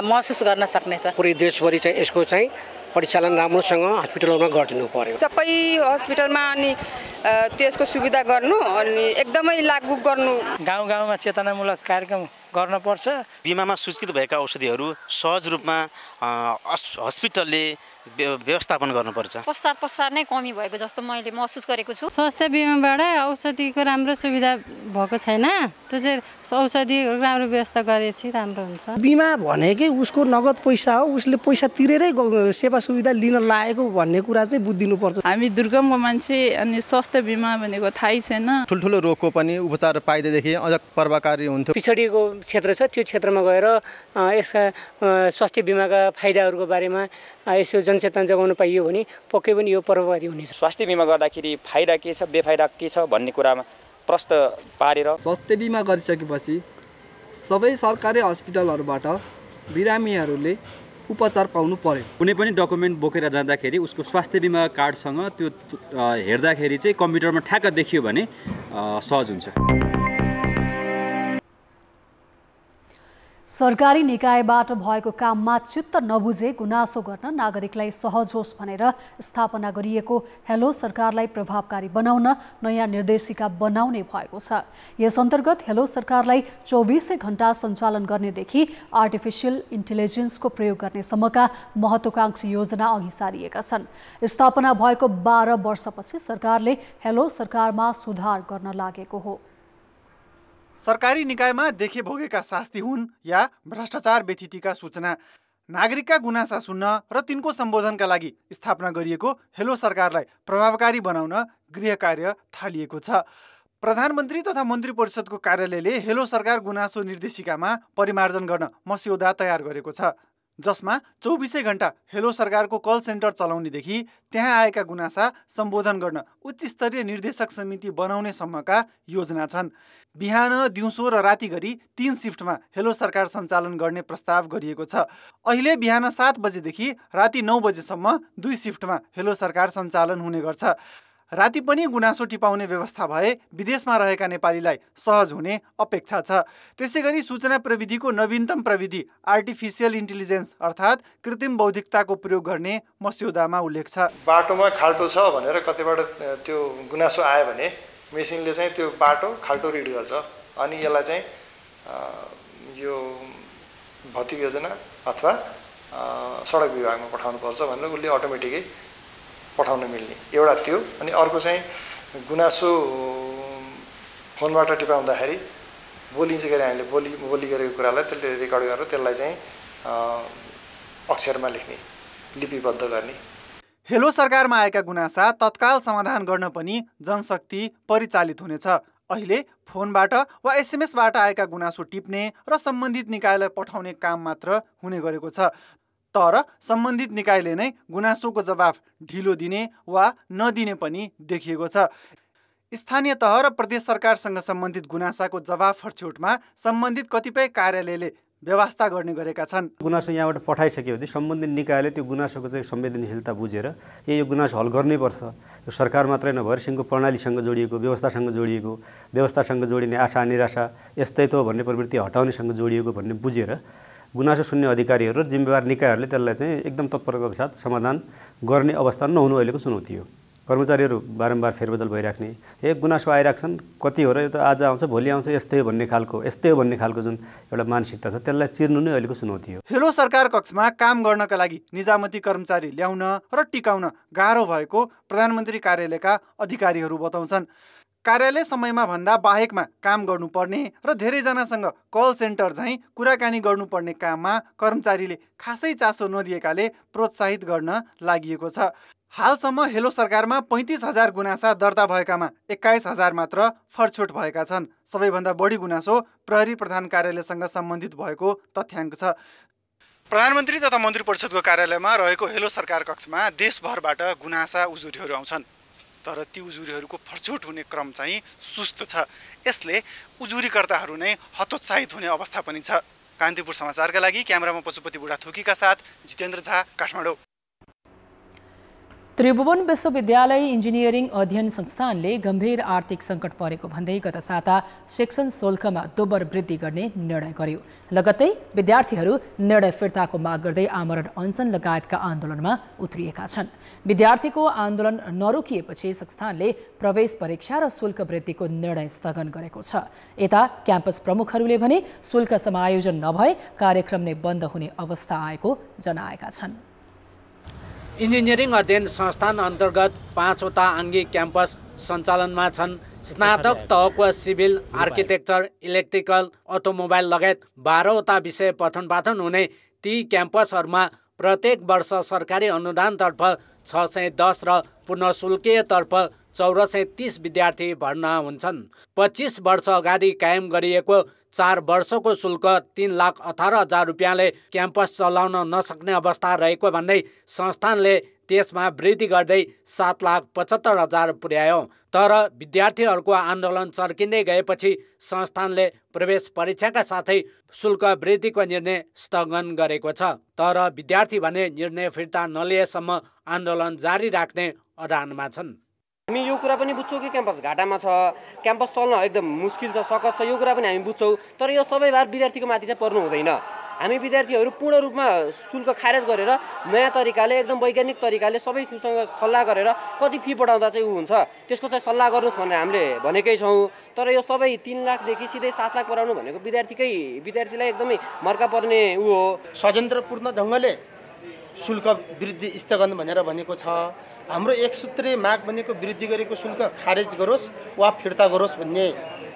महसुस गर्न सक्नेछ। पुरै देशभरि चाहिँ यसको चाहिँ परिचालन राम्रोसँग हस्पिटलमा गरिदिनु पर्यो। सबै हस्पिटलमा अनि त्यसको सुविधा गर्नु अनि एकदमै लागू गर्नु। गाउँ गाउँमा चेतनामूलक कार्यक्रम गर्नुपर्छ। बिमामा सूचीकृत भएका औषधिहरू सहज रूपमा हस्पिटलले व्यवस्थापन गर्नुपर्छ। पश्चात नै कमी भएको जस्तो मैले महसुस गरेको छु। स्वास्थ्य बिमाबाट औषधिको राम्रो सुविधा भएको छैन, त्यो चाहिँ औषधिहरू राम्रो व्यवस्था गरेपछि राम्रो हुन्छ। बिमा भनेकै उसको नगद पैसा हो, उसले पैसा तिरेरै सेवा सुविधा लिन लागेको भन्ने कुरा चाहिँ बुझिदिनुपर्छ। हामी दुर्गमको मान्छे अनि स्वास्थ्य बिमा भनेको थाहै छैन। ठुल्ठुलो रोगको पनि उपचार पाइदिएदेखि अझ प्रभावकारी हुन्थ्यो। पिछडिएको क्षेत्र छ, त्यो क्षेत्रमा गएर यसका स्वास्थ्य बिमाका फाइदाहरूको बारेमा यसो जनचेतना जगाउन पाइयो भने पक्कै पनि यो प्रभावकारी हुनेछ। स्वास्थ्य बिमा गर्दाखेरि फाइदा के छ बेफाइदा के छ भन्ने कुरामा प्रश्न पारेर स्वास्थ्य बिमा गरिसकेपछि सबै सरकारी हस्पिटलहरूबाट बिरामीहरूले उपचार पाउनु पर्यो। कुनै पनि डकुमेन्ट बोकेर जाँदाखेरि उसको स्वास्थ्य बिमा कार्डसँग त्यो हेर्दाखेरि चाहिँ कम्प्युटरमा ठ्याक्क देखियो भने सहज हुन्छ। सरकारी निकायबाट भएको काममा चित्त नबुझे गुनासो गर्न नागरिकलाई सहज होस् भनेर स्थापना गरिएको हेलो सरकारलाई प्रभावकारी बनाउन नयाँ निर्देशिका बनाउने भएको छ। यस अन्तर्गत हेलो सरकारलाई 24 घण्टा सञ्चालन गर्नेदेखि आर्टिफिसियल इन्टेलिजेन्सको प्रयोग गर्नेसम्मका महत्त्वाकांक्षी योजना अघि सारिएका छन्। स्थापना भएको 12 वर्षपछि सरकारले हेलो सरकारमा सुधार गर्न लागेको हो। सरकारी निकायमा देखे भोगेका शास्ति हुन् या भ्रष्टाचार व्यतिथिका सूचना, नागरिकका गुनासा सुन्न र तिनको सम्बोधनका लागि स्थापना गरिएको हेलो सरकारलाई प्रभावकारी बनाउन गृह कार्य थालिएको छ। प्रधानमन्त्री तथा मन्त्री परिषदको कार्यालयले हेलो सरकार गुनासो निर्देशिकामा परिमार्जन गर्न मस्यौदा तयार गरेको छ, जसमा 24 घण्टा हेलो सरकारको कल सेन्टर चलाउनेदेखि त्यहाँ आएका गुनासा सम्बोधन गर्न उच्च स्तरीय निर्देशक समिति बनाउनेसम्मका योजना छन्। बिहान, दिउँसो र राति गरी 3 सिफ्टमा हेलो सरकार सञ्चालन गर्ने प्रस्ताव गरिएको छ। अहिले बिहान 7 बजेदेखि राति 9 बजेसम्म 2 सिफ्टमा हेलो सरकार सञ्चालन हुने गर्छ। राति पनि गुनासो टिपाउने व्यवस्था भए विदेशमा रहेका नेपालीलाई सहज हुने अपेक्षा छ। त्यसैगरी सूचना प्रविधिको नवीनतम प्रविधि आर्टिफिसियल इन्टेलिजेन्स अर्थात् कृत्रिम बौद्धिकताको प्रयोग गर्ने मस्यौदामा उल्लेख छ। बाटोमा खाल्टो छ भनेर कतिबाट त्यो गुनासो आयो भने मेसिनले चाहिँ त्यो बाटो खाल्टो रिड गर्छ अनि यसलाई चाहिँ यो भौतिक योजना अथवा सडक विभागमा पठाउनुपर्छ भनेर उसले अटोमेटिकै पठाउन मिल्ने एउटा त्यो। अनि अर्को चाहिँ गुनासो फोनबाट टिपाउँदाखेरि बोलिन्छ के अरे हामीले बोली गरेको कुरालाई त्यसले रेकर्ड गरेर त्यसलाई चाहिँ अक्षरमा लेख्ने, लिपिबद्ध गर्ने। हेलो सरकारमा आएका गुनासा तत्काल समाधान गर्न पनि जनशक्ति परिचालित हुनेछ। अहिले फोनबाट वा एसएमएसबाट आएका गुनासो टिप्ने र सम्बन्धित निकायलाई पठाउने काम मात्र हुने गरेको छ। तर सम्बन्धित निकायले नै गुनासोको जवाफ ढिलो दिने वा नदिने पनि देखिएको छ। स्थानीय तह र प्रदेश सरकारसँग सम्बन्धित गुनासाको जवाफ फर्छौटमा सम्बन्धित कतिपय कार्यालयले व्यवस्था गर्ने गरेका छन्। गुनासो यहाँबाट पठाइसकेपछि सम्बन्धित निकायले त्यो गुनासोको चाहिँ संवेदनशीलता बुझेर यो गुनासो हल गर्नैपर्छ। यो सरकार मात्रै नभएर सिङ्गो प्रणालीसँग जोडिएको, व्यवस्थासँग जोडिने आशा निराशा यस्तै त भन्ने प्रवृत्ति हटाउनेसँग जोडिएको भन्ने बुझेर गुनासो सुन्ने अधिकारीहरू र जिम्मेवार निकायहरूले त्यसलाई चाहिँ एकदम तत्परताका साथ समाधान गर्ने अवस्था नहुनु अहिलेको चुनौती हो। कर्मचारीहरू बारम्बार फेरबदल भइराख्ने, गुनासो आइराख्छन्, कति हो र यो त आज आउँछ भोलि आउँछ यस्तै हो भन्ने खालको जुन एउटा मानसिकता छ त्यसलाई चिर्नु नै अहिलेको चुनौती हो। हेलो सरकार कक्षमा काम गर्नका लागि निजामती कर्मचारी ल्याउन र टिकाउन गाह्रो भएको प्रधानमन्त्री कार्यालयका अधिकारीहरू बताउँछन्। कार्यालय समयमा भन्दा बाहेकमा काम गर्नुपर्ने र धेरैजनासँग कल सेन्टर झैँ कुराकानी गर्नुपर्ने काममा कर्मचारीले खासै चासो नदिएकाले प्रोत्साहित गर्न लागि छ। हालसम्म हेलो सरकारमा 35,000 गुनासा दर्ता भएकामा 21,000 मात्र फरछोट भएका छन्। सबैभन्दा बढी गुनासो प्रहरी प्रधान कार्यालयसँग सम्बन्धित भएको तथ्याङ्क छ। प्रधानमन्त्री तथा मन्त्री परिषदको कार्यालयमा रहेको हेलो सरकार कक्षमा देशभरबाट गुनासा उजुरीहरू आउँछन्, तर ती उजुरीहरूको फरछोट हुने क्रम चाहिँ सुस्त छ। यसले उजुरीकर्ताहरू नै हतोत्साहित हुने अवस्था पनि छ। कान्तिपुर समाचारका लागि क्यामेरामा पशुपति बुढाथोकीका साथ जितेन्द्र झा, काठमाडौँ। त्रिभुवन विश्वविद्यालय इन्जिनियरिङ अध्ययन संस्थानले गम्भीर आर्थिक सङ्कट परेको भन्दै गत साता शिक्षण शुल्कमा दोब्बर वृद्धि गर्ने निर्णय गर्यो। लगत्तै विद्यार्थीहरू निर्णय फिर्ताको माग गर्दै आमरण अनसन लगायतका आन्दोलनमा उत्रिएका छन्। विद्यार्थीको आन्दोलन नरोकिएपछि संस्थानले प्रवेश परीक्षा र शुल्क वृद्धिको निर्णय स्थगन गरेको छ। यता क्याम्पस प्रमुखहरूले भने शुल्क समायोजन नभए कार्यक्रम नै बन्द हुने अवस्था आएको जनाएका छन्। इन्जिनियरिङ अध्ययन संस्थान अन्तर्गत 5वटा आङ्गिक क्याम्पस सञ्चालनमा छन्। स्नातक तहको सिभिल, आर्किटेक्चर, इलेक्ट्रिकल, अटोमोबाइल लगायत 12वटा विषय पठन पाठन हुने ती क्याम्पसहरूमा प्रत्येक वर्ष सरकारी अनुदानतर्फ 610 र पुनः शुल्कीयतर्फ 1430 विद्यार्थी भर्ना हुन्छन्। 25 वर्ष अगाडि कायम गरिएको 4 वर्षको शुल्क 3,18,000 रुपियाँले क्याम्पस चलाउन नसक्ने अवस्था रहेको भन्दै संस्थानले त्यसमा वृद्धि गर्दै 7,75,000 पुर्यायो। तर विद्यार्थीहरूको आन्दोलन चर्किँदै गएपछि संस्थानले प्रवेश परीक्षाका साथै शुल्क वृद्धिको निर्णय स्थगन गरेको छ। तर विद्यार्थी भने निर्णय फिर्ता नलिएसम्म आन्दोलन जारी राख्ने अडानमा छन्। हामी यो कुरा पनि बुझ्छौँ कि क्याम्पस घाटामा छ, क्याम्पस चल्न एकदम मुस्किल छ, सकस छ, यो कुरा पनि हामी बुझ्छौँ। तर यो सबै भार विद्यार्थीको माथि चाहिँ पर्नु हुँदैन। हामी विद्यार्थीहरू पूर्ण रूपमा शुल्क खारेज गरेर नयाँ तरिकाले एकदम वैज्ञानिक तरिकाले सबैसँग सल्लाह गरेर कति फी बढाउँदा चाहिँ ऊ हुन्छ त्यसको चाहिँ सल्लाह गर्नुहोस् भनेर हामीले भनेकै छौँ। तर यो सबै 3 लाखदेखि सिधै 7 लाख बढाउनु भनेको विद्यार्थीलाई एकदमै मर्का पर्ने ऊ हो। षड्यन्त्रपूर्ण ढङ्गले शुल्क वृद्धि स्थगन भनेर भनेको छ। हाम्रो एक सूत्रीय माग भनेको वृद्धि गरेको शुल्क खारेज गरोस् वा फिर्ता गरोस् भन्ने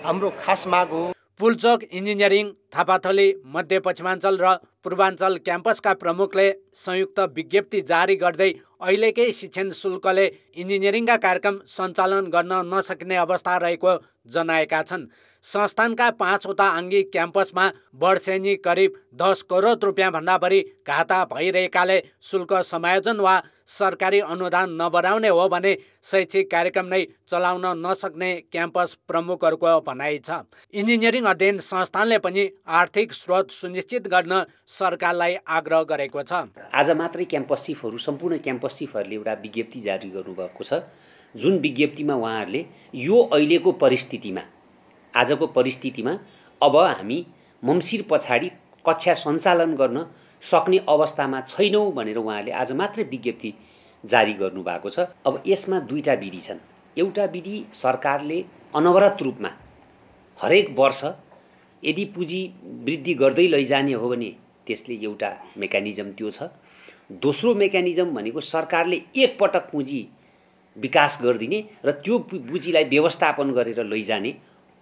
हाम्रो खास माग हो। पुल्चोक इन्जिनियरिङ, थापाथली, मध्यपश्चिमाञ्चल र पूर्वाञ्चल क्याम्पसका प्रमुखले संयुक्त विज्ञप्ति जारी गर्दै अहिलेकै शिक्षण शुल्कले इन्जिनियरिङका कार्यक्रम सञ्चालन गर्न नसक्ने अवस्था रहेको जनाएका छन्। संस्थानका 5वटा आङ्गिक क्याम्पसमा वर्षेनी करिब 10 करोड रुपियाँ भन्दा बढी घाटा भइरहेकाले शुल्क समायोजन वा सरकारी अनुदान नबढाउने हो भने शैक्षिक कार्यक्रम नै चलाउन नसक्ने क्याम्पस प्रमुखहरूको भनाइ छ। इन्जिनियरिङ अध्ययन संस्थानले पनि आर्थिक स्रोत सुनिश्चित गर्न सरकारलाई आग्रह गरेको छ। आज मात्रै क्याम्पस चिफहरू, सम्पूर्ण क्याम्पस चिफहरूले एउटा विज्ञप्ति जारी गर्नुभएको छ, जुन विज्ञप्तिमा उहाँहरूले यो अहिलेको परिस्थितिमा, आजको परिस्थितिमा अब हामी मम्सिर पछाडि कक्षा सञ्चालन गर्न सक्ने अवस्थामा छैनौँ भनेर उहाँहरूले आज मात्रै विज्ञप्ति जारी गर्नुभएको छ। अब यसमा 2टा विधि छन्। एउटा विधि सरकारले अनवरत रूपमा हरेक वर्ष यदि पुँजी वृद्धि गर्दै लैजाने हो भने त्यसले एउटा मेकानिजम त्यो छ। दोस्रो मेकानिजम भनेको सरकारले एकपटक पुँजी विकास गरिदिने र त्यो पुँजीलाई व्यवस्थापन गरेर लैजाने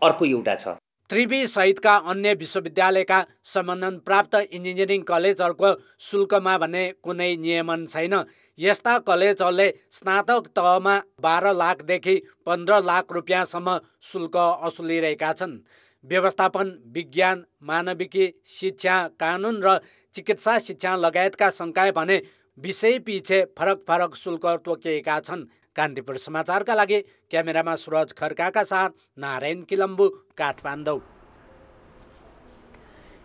अर्को एउटा छ। त्रिवी सहितका अन्य विश्वविद्यालयका सम्बन्धन प्राप्त इन्जिनियरिङ कलेजहरूको शुल्कमा भने कुनै नियमन छैन। यस्ता कलेजहरूले स्नातक तहमा 12 लाखदेखि 15 लाख रुपियाँसम्म शुल्क असुलिरहेका छन्। व्यवस्थापन, विज्ञान, मानविकी शिक्षा, कानुन र चिकित्सा शिक्षा लगायतका संकाय भने विषय पछि फरक शुल्क तोकिएका छन्। कान्तिपुर समाचारका लागि क्यामेरामा सुरज खड्काका साथ नारायण किलम्बु, काठमाडौँ।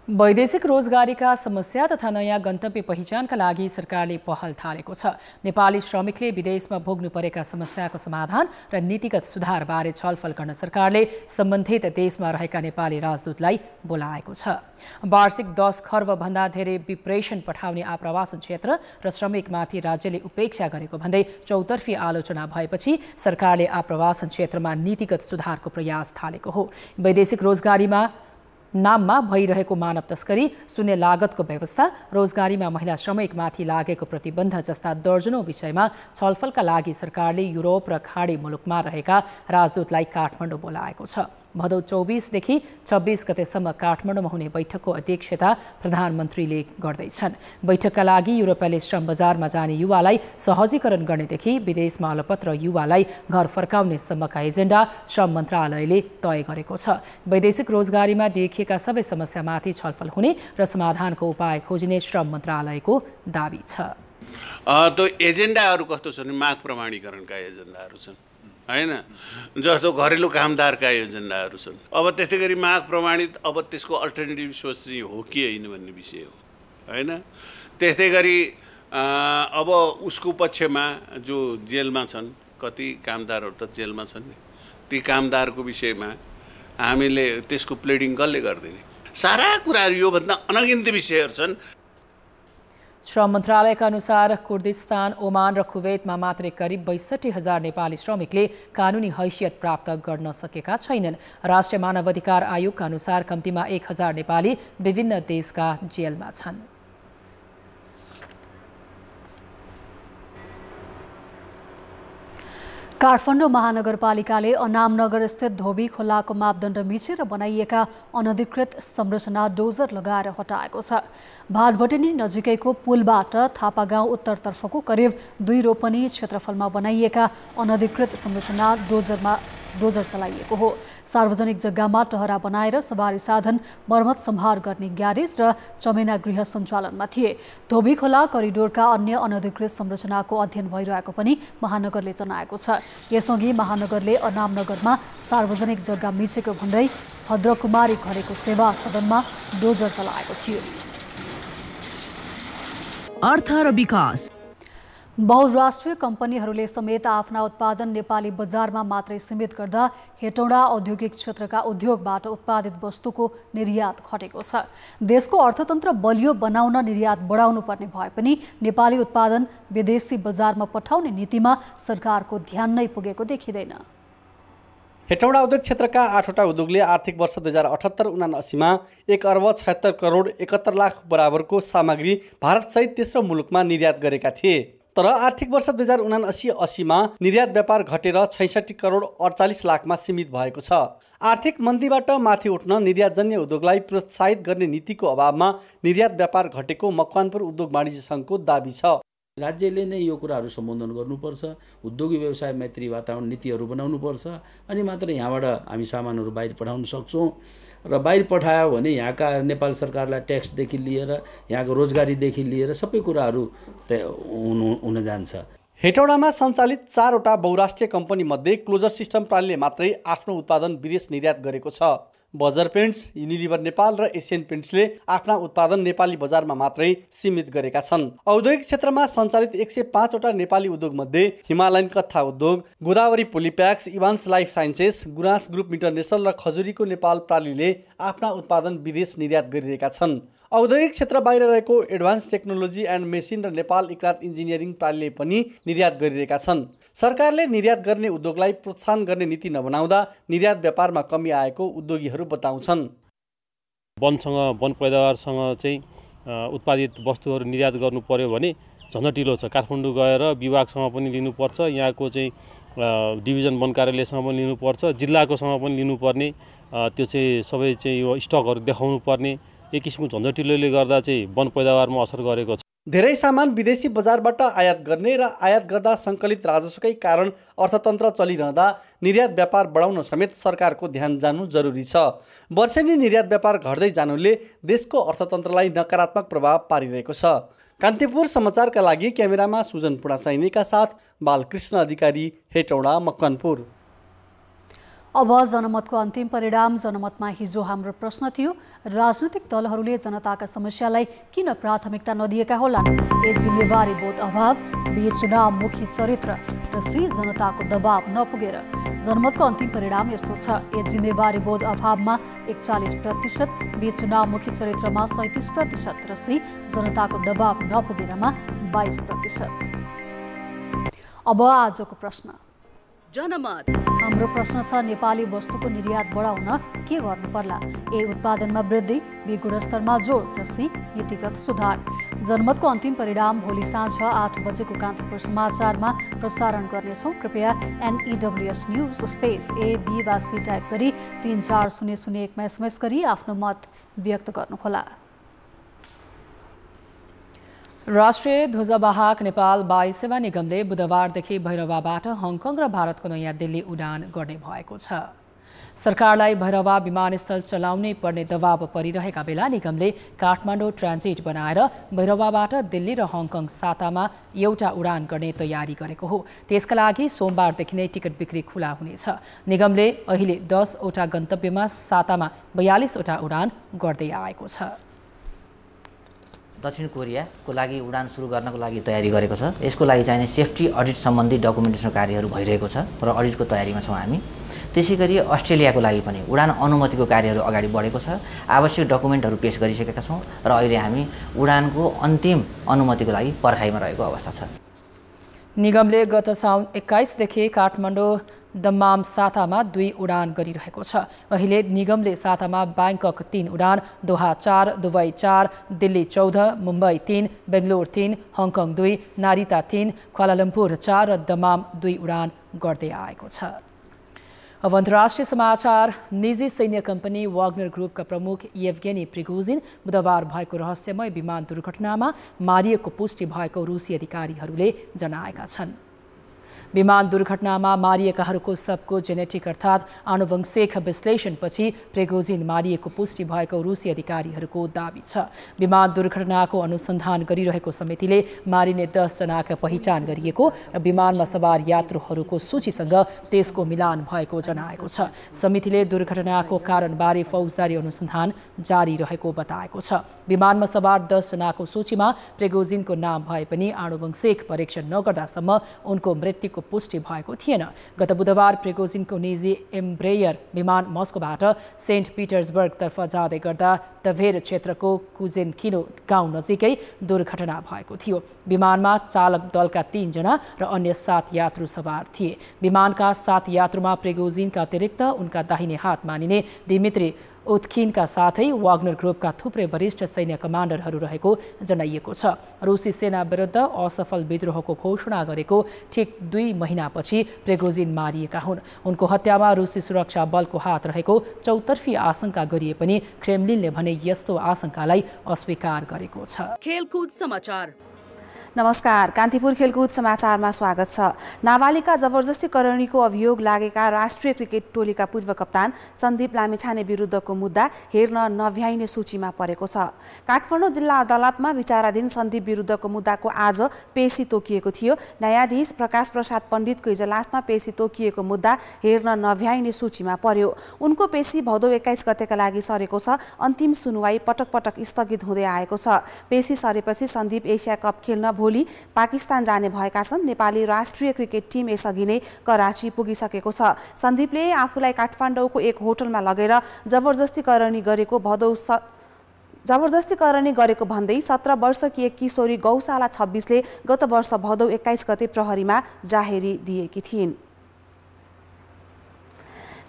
वैदेशिक रोजगारीका समस्या तथा नयाँ गन्तव्य पहिचानका लागि सरकारले पहल थालेको छ। नेपाली श्रमिकले विदेशमा भोग्नु परेका समस्याको समाधान र नीतिगत सुधारबारे छलफल गर्न सरकारले सम्बन्धित देशमा रहेका नेपाली राजदूतलाई बोलाएको छ। वार्षिक 10 खर्ब भन्दा धेरै विप्रेषण पठाउने आप्रवासन क्षेत्र र श्रमिकमाथि राज्यले उपेक्षा गरेको भन्दै चौतर्फी आलोचना भएपछि सरकारले आप्रवासन क्षेत्रमा नीतिगत सुधारको प्रयास थालेको हो। वैदेशिक रोजगारीमा नाममा भइरहेको मानव तस्करी, शून्य लागतको व्यवस्था, रोजगारीमा महिला श्रमिकमाथि लागेको प्रतिबन्ध जस्ता दर्जनौं विषयमा छलफलका लागि सरकारले युरोप र खाडी मुलुकमा रहेका राजदूतलाई काठमाडौँ बोलाएको छ। भदौ 24 देखि 26 गतेसम्म काठमाडौँमा हुने बैठकको अध्यक्षता प्रधानमन्त्रीले गर्दैछन्। बैठकका लागि युरोपेली श्रम बजारमा जाने युवालाई सहजीकरण गर्नेदेखि विदेशमा अलपत्र युवालाई घर फर्काउने सम्मका एजेन्डा श्रम मन्त्रालयले तय गरेको छ। वैदेशिक रोजगारीमा देखिएका सबै समस्यामाथि छलफल हुने र समाधानको उपाय खोजिने श्रम मन्त्रालयको दाबी छ। त्यो एजेन्डाहरू कस्तो छन्? माग प्रमाणीकरणका एजेन्डाहरू छन् हैन, जस्तो घरेलु कामदारका एजेन्डाहरू छन्। अब त्यस्तै गरी माग प्रमाणित, अब त्यसको अल्टरनेटिभ सोर्स चाहिँ हो कि होइन भन्ने विषय हो हैन। त्यस्तै गरी अब उसको पक्षमा जो जेलमा छन्, कति कामदारहरू त जेलमा छन् नि, ती कामदारको विषयमा हामीले त्यसको प्लेडिङ कसले गर्दिने? सारा कुराहरू योभन्दा अनगिन्ती विषयहरू छन्। श्रम मन्त्रालयका अनुसार कुर्दिस्तान, ओमान र कुवैतमा मात्रै करिब 62,000 नेपाली श्रमिकले कानुनी हैसियत प्राप्त गर्न सकेका छैनन्। राष्ट्रिय मानवाधिकार आयोगका अनुसार कम्तीमा 1,000 नेपाली विभिन्न देशका जेलमा छन्। काठमाडौँ महानगरपालिकाले अनामनगर स्थित धोबी खोलाको मापदण्ड मिचेर बनाइएका अनधिकृत संरचना डोजर लगाएर हटाएको छ। भाटभटेनी नजिकैको पुलबाट थापागाउँ उत्तरतर्फको करिब 2 रोपनी क्षेत्रफलमा बनाइएका अनधिकृत संरचना डोजर चलाइएको हो। सार्वजनिक जग्गामा टहरा बनाएर सवारी साधन मर्मत सम्हार गर्ने ग्यारेज र चमेना गृह सञ्चालनमा थिए। धोबी खोला करिडोरका अन्य अनधिकृत संरचनाको अध्ययन भइरहेको पनि महानगरले जनाएको छ। यसअघि महानगरले अनामनगरमा सार्वजनिक जग्गा मिचेको भन्दै भद्रकुमारी घरेको सेवा सदनमा डोजर चलाएको थियो। अर्थ र विकास। बहुराष्ट्रिय कम्पनीहरूले समेत आफ्ना उत्पादन नेपाली बजारमा मात्रै सीमित गर्दा हेटौडा औद्योगिक क्षेत्रका उद्योगबाट उत्पादित वस्तुको निर्यात घटेको छ। देशको अर्थतन्त्र बलियो बनाउन निर्यात बढाउनु पर्ने भए पनि नेपाली उत्पादन विदेशी बजारमा पठाउने नीतिमा सरकारको ध्यान नै पुगेको देखिँदैन। हेटौडा उद्योग क्षेत्रका 8वटा उद्योगले आर्थिक वर्ष 2078-79 मा 1 अर्ब 76 करोड 71 लाख बराबरको सामग्री भारतसहित तेस्रो मुलुकमा निर्यात गरेका थिए। तर आर्थिक वर्ष 2079-80 मा निर्यात व्यापार घटेर 66 करोड 48 लाखमा सीमित भएको छ। आर्थिक मन्दीबाट माथि उठ्न निर्यातजन्य उद्योगलाई प्रोत्साहित गर्ने नीतिको अभावमा निर्यात व्यापार घटेको मकवानपुर उद्योग वाणिज्य सङ्घको दाबी छ। राज्यले नै यो कुराहरू सम्बोधन गर्नुपर्छ, उद्योगी व्यवसाय मैत्री वातावरण नीतिहरू बनाउनुपर्छ, अनि मात्र यहाँबाट हामी सामानहरू बाहिर पठाउन सक्छौँ। र बाहिर पठायो भने यहाँका नेपाल सरकारलाई ट्याक्सदेखि लिएर यहाँको रोजगारीदेखि लिएर सबै कुराहरू हुन जान्छ। हेटौडामा सञ्चालित 4वटा बहुराष्ट्रिय कम्पनी मध्ये क्लोजर सिस्टम प्रणालीले मात्रै आफ्नो उत्पादन विदेश निर्यात गरेको छ। बजर पेन्ट्स, युनिलिभर नेपाल र एसियन पेन्ट्सले आफ्ना उत्पादन नेपाली बजारमा मात्रै सीमित गरेका छन्। औद्योगिक क्षेत्रमा सञ्चालित 105वटा नेपाली उद्योग मध्ये हिमालयन कत्था उद्योग, गोदावरी पोलिप्याक्स, इभान्स लाइफ साइन्सेस, गुराँस ग्रुप इन्टरनेसनल र खजुरीको नेपाल प्रणालीले आफ्ना उत्पादन विदेश निर्यात गरिरहेका छन्। औद्योगिक क्षेत्र बाहिर रहेको एडभान्स टेक्नोलोजी एन्ड मेसिन र नेपाल इक्रात इन्जिनियरिङ प्रणालीले पनि निर्यात गरिरहेका छन्। सरकारले निर्यात गर्ने उद्योगलाई प्रोत्साहन गर्ने नीति नबनाउँदा निर्यात व्यापारमा कमी आएको उद्योगीहरू बताउँछन्। वनसँग वन पैदावारसँग चाहिँ उत्पादित वस्तुहरू निर्यात गर्नु पर्यो भने झन्झटिलो छ। काठमाडौँ गएर विभागसँग पनि लिनुपर्छ, यहाँको चाहिँ डिभिजन वन कार्यालयसँग पनि लिनुपर्छ, जिल्लाकोसँग पनि लिनुपर्ने, त्यो चाहिँ सबै चाहिँ यो स्टकहरू देखाउनु पर्ने, एक किसिमको झन्झटिलोले गर्दा चाहिँ वन पैदावारमा असर गरेको छ। धेरै सामान विदेशी बजारबाट आयात गर्ने र आयात गर्दा सङ्कलित राजस्वकै कारण अर्थतन्त्र चलिरहँदा निर्यात व्यापार बढाउन समेत सरकारको ध्यान जानु जरुरी छ। वर्षेनी निर्यात व्यापार घट्दै जानुले देशको अर्थतन्त्रलाई नकारात्मक प्रभाव पारिरहेको छ। कान्तिपुर समाचारका लागि क्यामेरामा सुजन पुडा सैनीका साथ बालकृष्ण अधिकारी, हेटौडा, मकवानपुर। अब जनमतको अन्तिम परिणाम। जनमतमा हिजो हाम्रो प्रश्न थियो, राजनैतिक दलहरूले जनताका समस्यालाई किन प्राथमिकता नदिएका होलान्? ए जिम्मेवारी बोध अभाव, बी चुनावमुखी चरित्र र सी जनताको दबाव नपुगेर। जनमतको अन्तिम परिणाम यस्तो छ, ए जिम्मेवारी बोध अभावमा 41%, बी चुनावमुखी चरित्रमा 37% र सी जनताको दबाव नपुगेरमा 22%। अब आजको प्रश्न। जनमत। हाम्रो प्रश्न छ, नेपाली वस्तुको निर्यात बढाउन के गर्नु पर्ला? ए उत्पादनमा वृद्धि, बी गुणस्तरमा जोड र सी नीतिगत सुधार। जनमतको अन्तिम परिणाम भोलि साँझ 8 बजेको कान्तिपुर समाचारमा प्रसारण गर्नेछौँ। कृपया NEWS news space A B वा सी टाइप गरी 34001 मा SMS गरी आफ्नो मत व्यक्त गर्नुहोला। राष्ट्रिय ध्वजवाहक नेपाल वायु सेवा निगमले बुधबारदेखि भैरवाबाट हङकङ र भारतको नयाँ दिल्ली उडान गर्ने भएको छ। सरकारलाई भैरवा विमानस्थल चलाउनै पर्ने दबाव परिरहेका बेला निगमले काठमाडौँ ट्रान्जिट बनाएर भैरवाबाट दिल्ली र हङकङ सातामा एउटा उडान गर्ने तयारी गरेको हो। त्यसका लागि सोमबारदेखि नै टिकट बिक्री खुला हुनेछ। निगमले अहिले 10वटा गन्तव्यमा सातामा 42वटा उडान गर्दै आएको छ। दक्षिण कोरियाको लागि उडान सुरु गर्नको लागि तयारी गरेको छ। यसको लागि चाहिने सेफ्टी अडिट सम्बन्धी डकुमेन्टेसन कार्यहरू भइरहेको छ र अडिटको तयारीमा छौँ हामी। त्यसैगरी अस्ट्रेलियाको लागि पनि उडान अनुमतिको कार्यहरू अगाडि बढेको छ। आवश्यक डकुमेन्टहरू पेश गरिसकेका छौँ र अहिले हामी उडानको अन्तिम अनुमतिको लागि पर्खाइमा रहेको अवस्था छ। निगमले गत साउन 21 देखि काठमाडौँ दम्माम सातामा 2 उडान गरिरहेको छ। अहिले निगमले सातामा ब्याङ्कक 3 उडान, दोहा 4, Dubai 4, Delhi 14, Mumbai 3, Bangalore 3, Hong Kong 2, Narita 3, Kuala Lumpur 4 र दम्माम 2 उडान गर्दै आएको छ। अब अन्तर्राष्ट्रिय समाचार। निजी सैन्य कम्पनी वाग्नर ग्रुपका प्रमुख येवगेनी प्रिगोजिन बुधबार भएको रहस्यमय विमान दुर्घटनामा मारिएको पुष्टि भएको रुसी अधिकारीहरूले जनाएका छन्। विमान दुर्घटनामा मारिएकाहरूको सबको जेनेटिक अर्थात् आनुवंशिक विश्लेषणपछि प्रिगोजिन मारिएको पुष्टि भएको रुसी अधिकारीहरूको दाबी छ। विमान दुर्घटनाको अनुसन्धान गरिरहेको समितिले मारिने 10 जनाका पहिचान गरिएको र विमानमा सवार यात्रुहरूको सूचीसँग त्यसको मिलान भएको जनाएको छ। समितिले दुर्घटनाको कारणबारे फौजदारी अनुसन्धान जारी रहेको बताएको छ। विमानमा सवार 10 जनाको सूचीमा प्रिगोजिनको नाम भए पनि आनुवंशिक परीक्षण नगर्दासम्म उनको मृत्युको पुष्टि भएको थिएन। गत बुधबार प्रिगोजिनको निजी एम्ब्रेयर विमान मस्कोबाट सेन्ट पिटर्सबर्गतर्फ जाँदै गर्दा तभेर क्षेत्रको कुजेनकिनो गाउँ नजिकै दुर्घटना भएको थियो। विमानमा चालक दलका 3 जना र अन्य 7 यात्रु सवार थिए। विमानका 7 यात्रुमा प्रिगोजिनका अतिरिक्त उनका दाहिने हात मानिने दिमित्री उत्खिनका साथै वाग्नर ग्रुपका थुप्रै वरिष्ठ सैन्य कमान्डरहरू रहेको जनाइएको छ। रुसी सेना विरुद्ध असफल विद्रोहको घोषणा गरेको ठिक 2 महिनापछि प्रिगोजिन मारिएका हुन्। उनको हत्यामा रुसी सुरक्षा बलको हात रहेको चौतर्फी आशंका गरिए पनि क्रेमलिनले भने यस्तो आशंकालाई अस्वीकार गरेको छ। खेलकुद समाचार। नमस्कार, कान्तिपुर खेलकुद समाचारमा स्वागत छ। नाबालिका जबरजस्तीकरणीको अभियोग लागेका राष्ट्रिय क्रिकेट टोलीका पूर्व कप्तान सन्दीप लामिछाने विरुद्धको मुद्दा हेर्न नभ्याइने सूचीमा परेको छ। काठमाडौँ जिल्ला अदालतमा विचाराधीन सन्दीप विरुद्धको मुद्दाको आज पेशी तोकिएको थियो। न्यायाधीश प्रकाश प्रसाद पण्डितको इजलासमा पेशी तोकिएको मुद्दा हेर्न नभ्याइने सूचीमा पर्यो। उनको पेशी भदौ 21 गतेका लागि सरेको छ। अन्तिम सुनुवाई पटक पटक स्थगित हुँदै आएको छ। पेशी सरेपछि सन्दीप एसिया कप खेल्न भोलि पाकिस्तान जाने भएका छन्। नेपाली राष्ट्रिय क्रिकेट टिम यसअघि नै कराची पुगिसकेको छ। सन्दीपले आफूलाई काठमाडौँको एक होटलमा लगेर जबरजस्तीकरणी गरेको भन्दै 17 वर्षकी एक किशोरी गौशाला 26ले गत वर्ष भदौ 21 गते प्रहरीमा जाहेरी दिएकी थिइन्।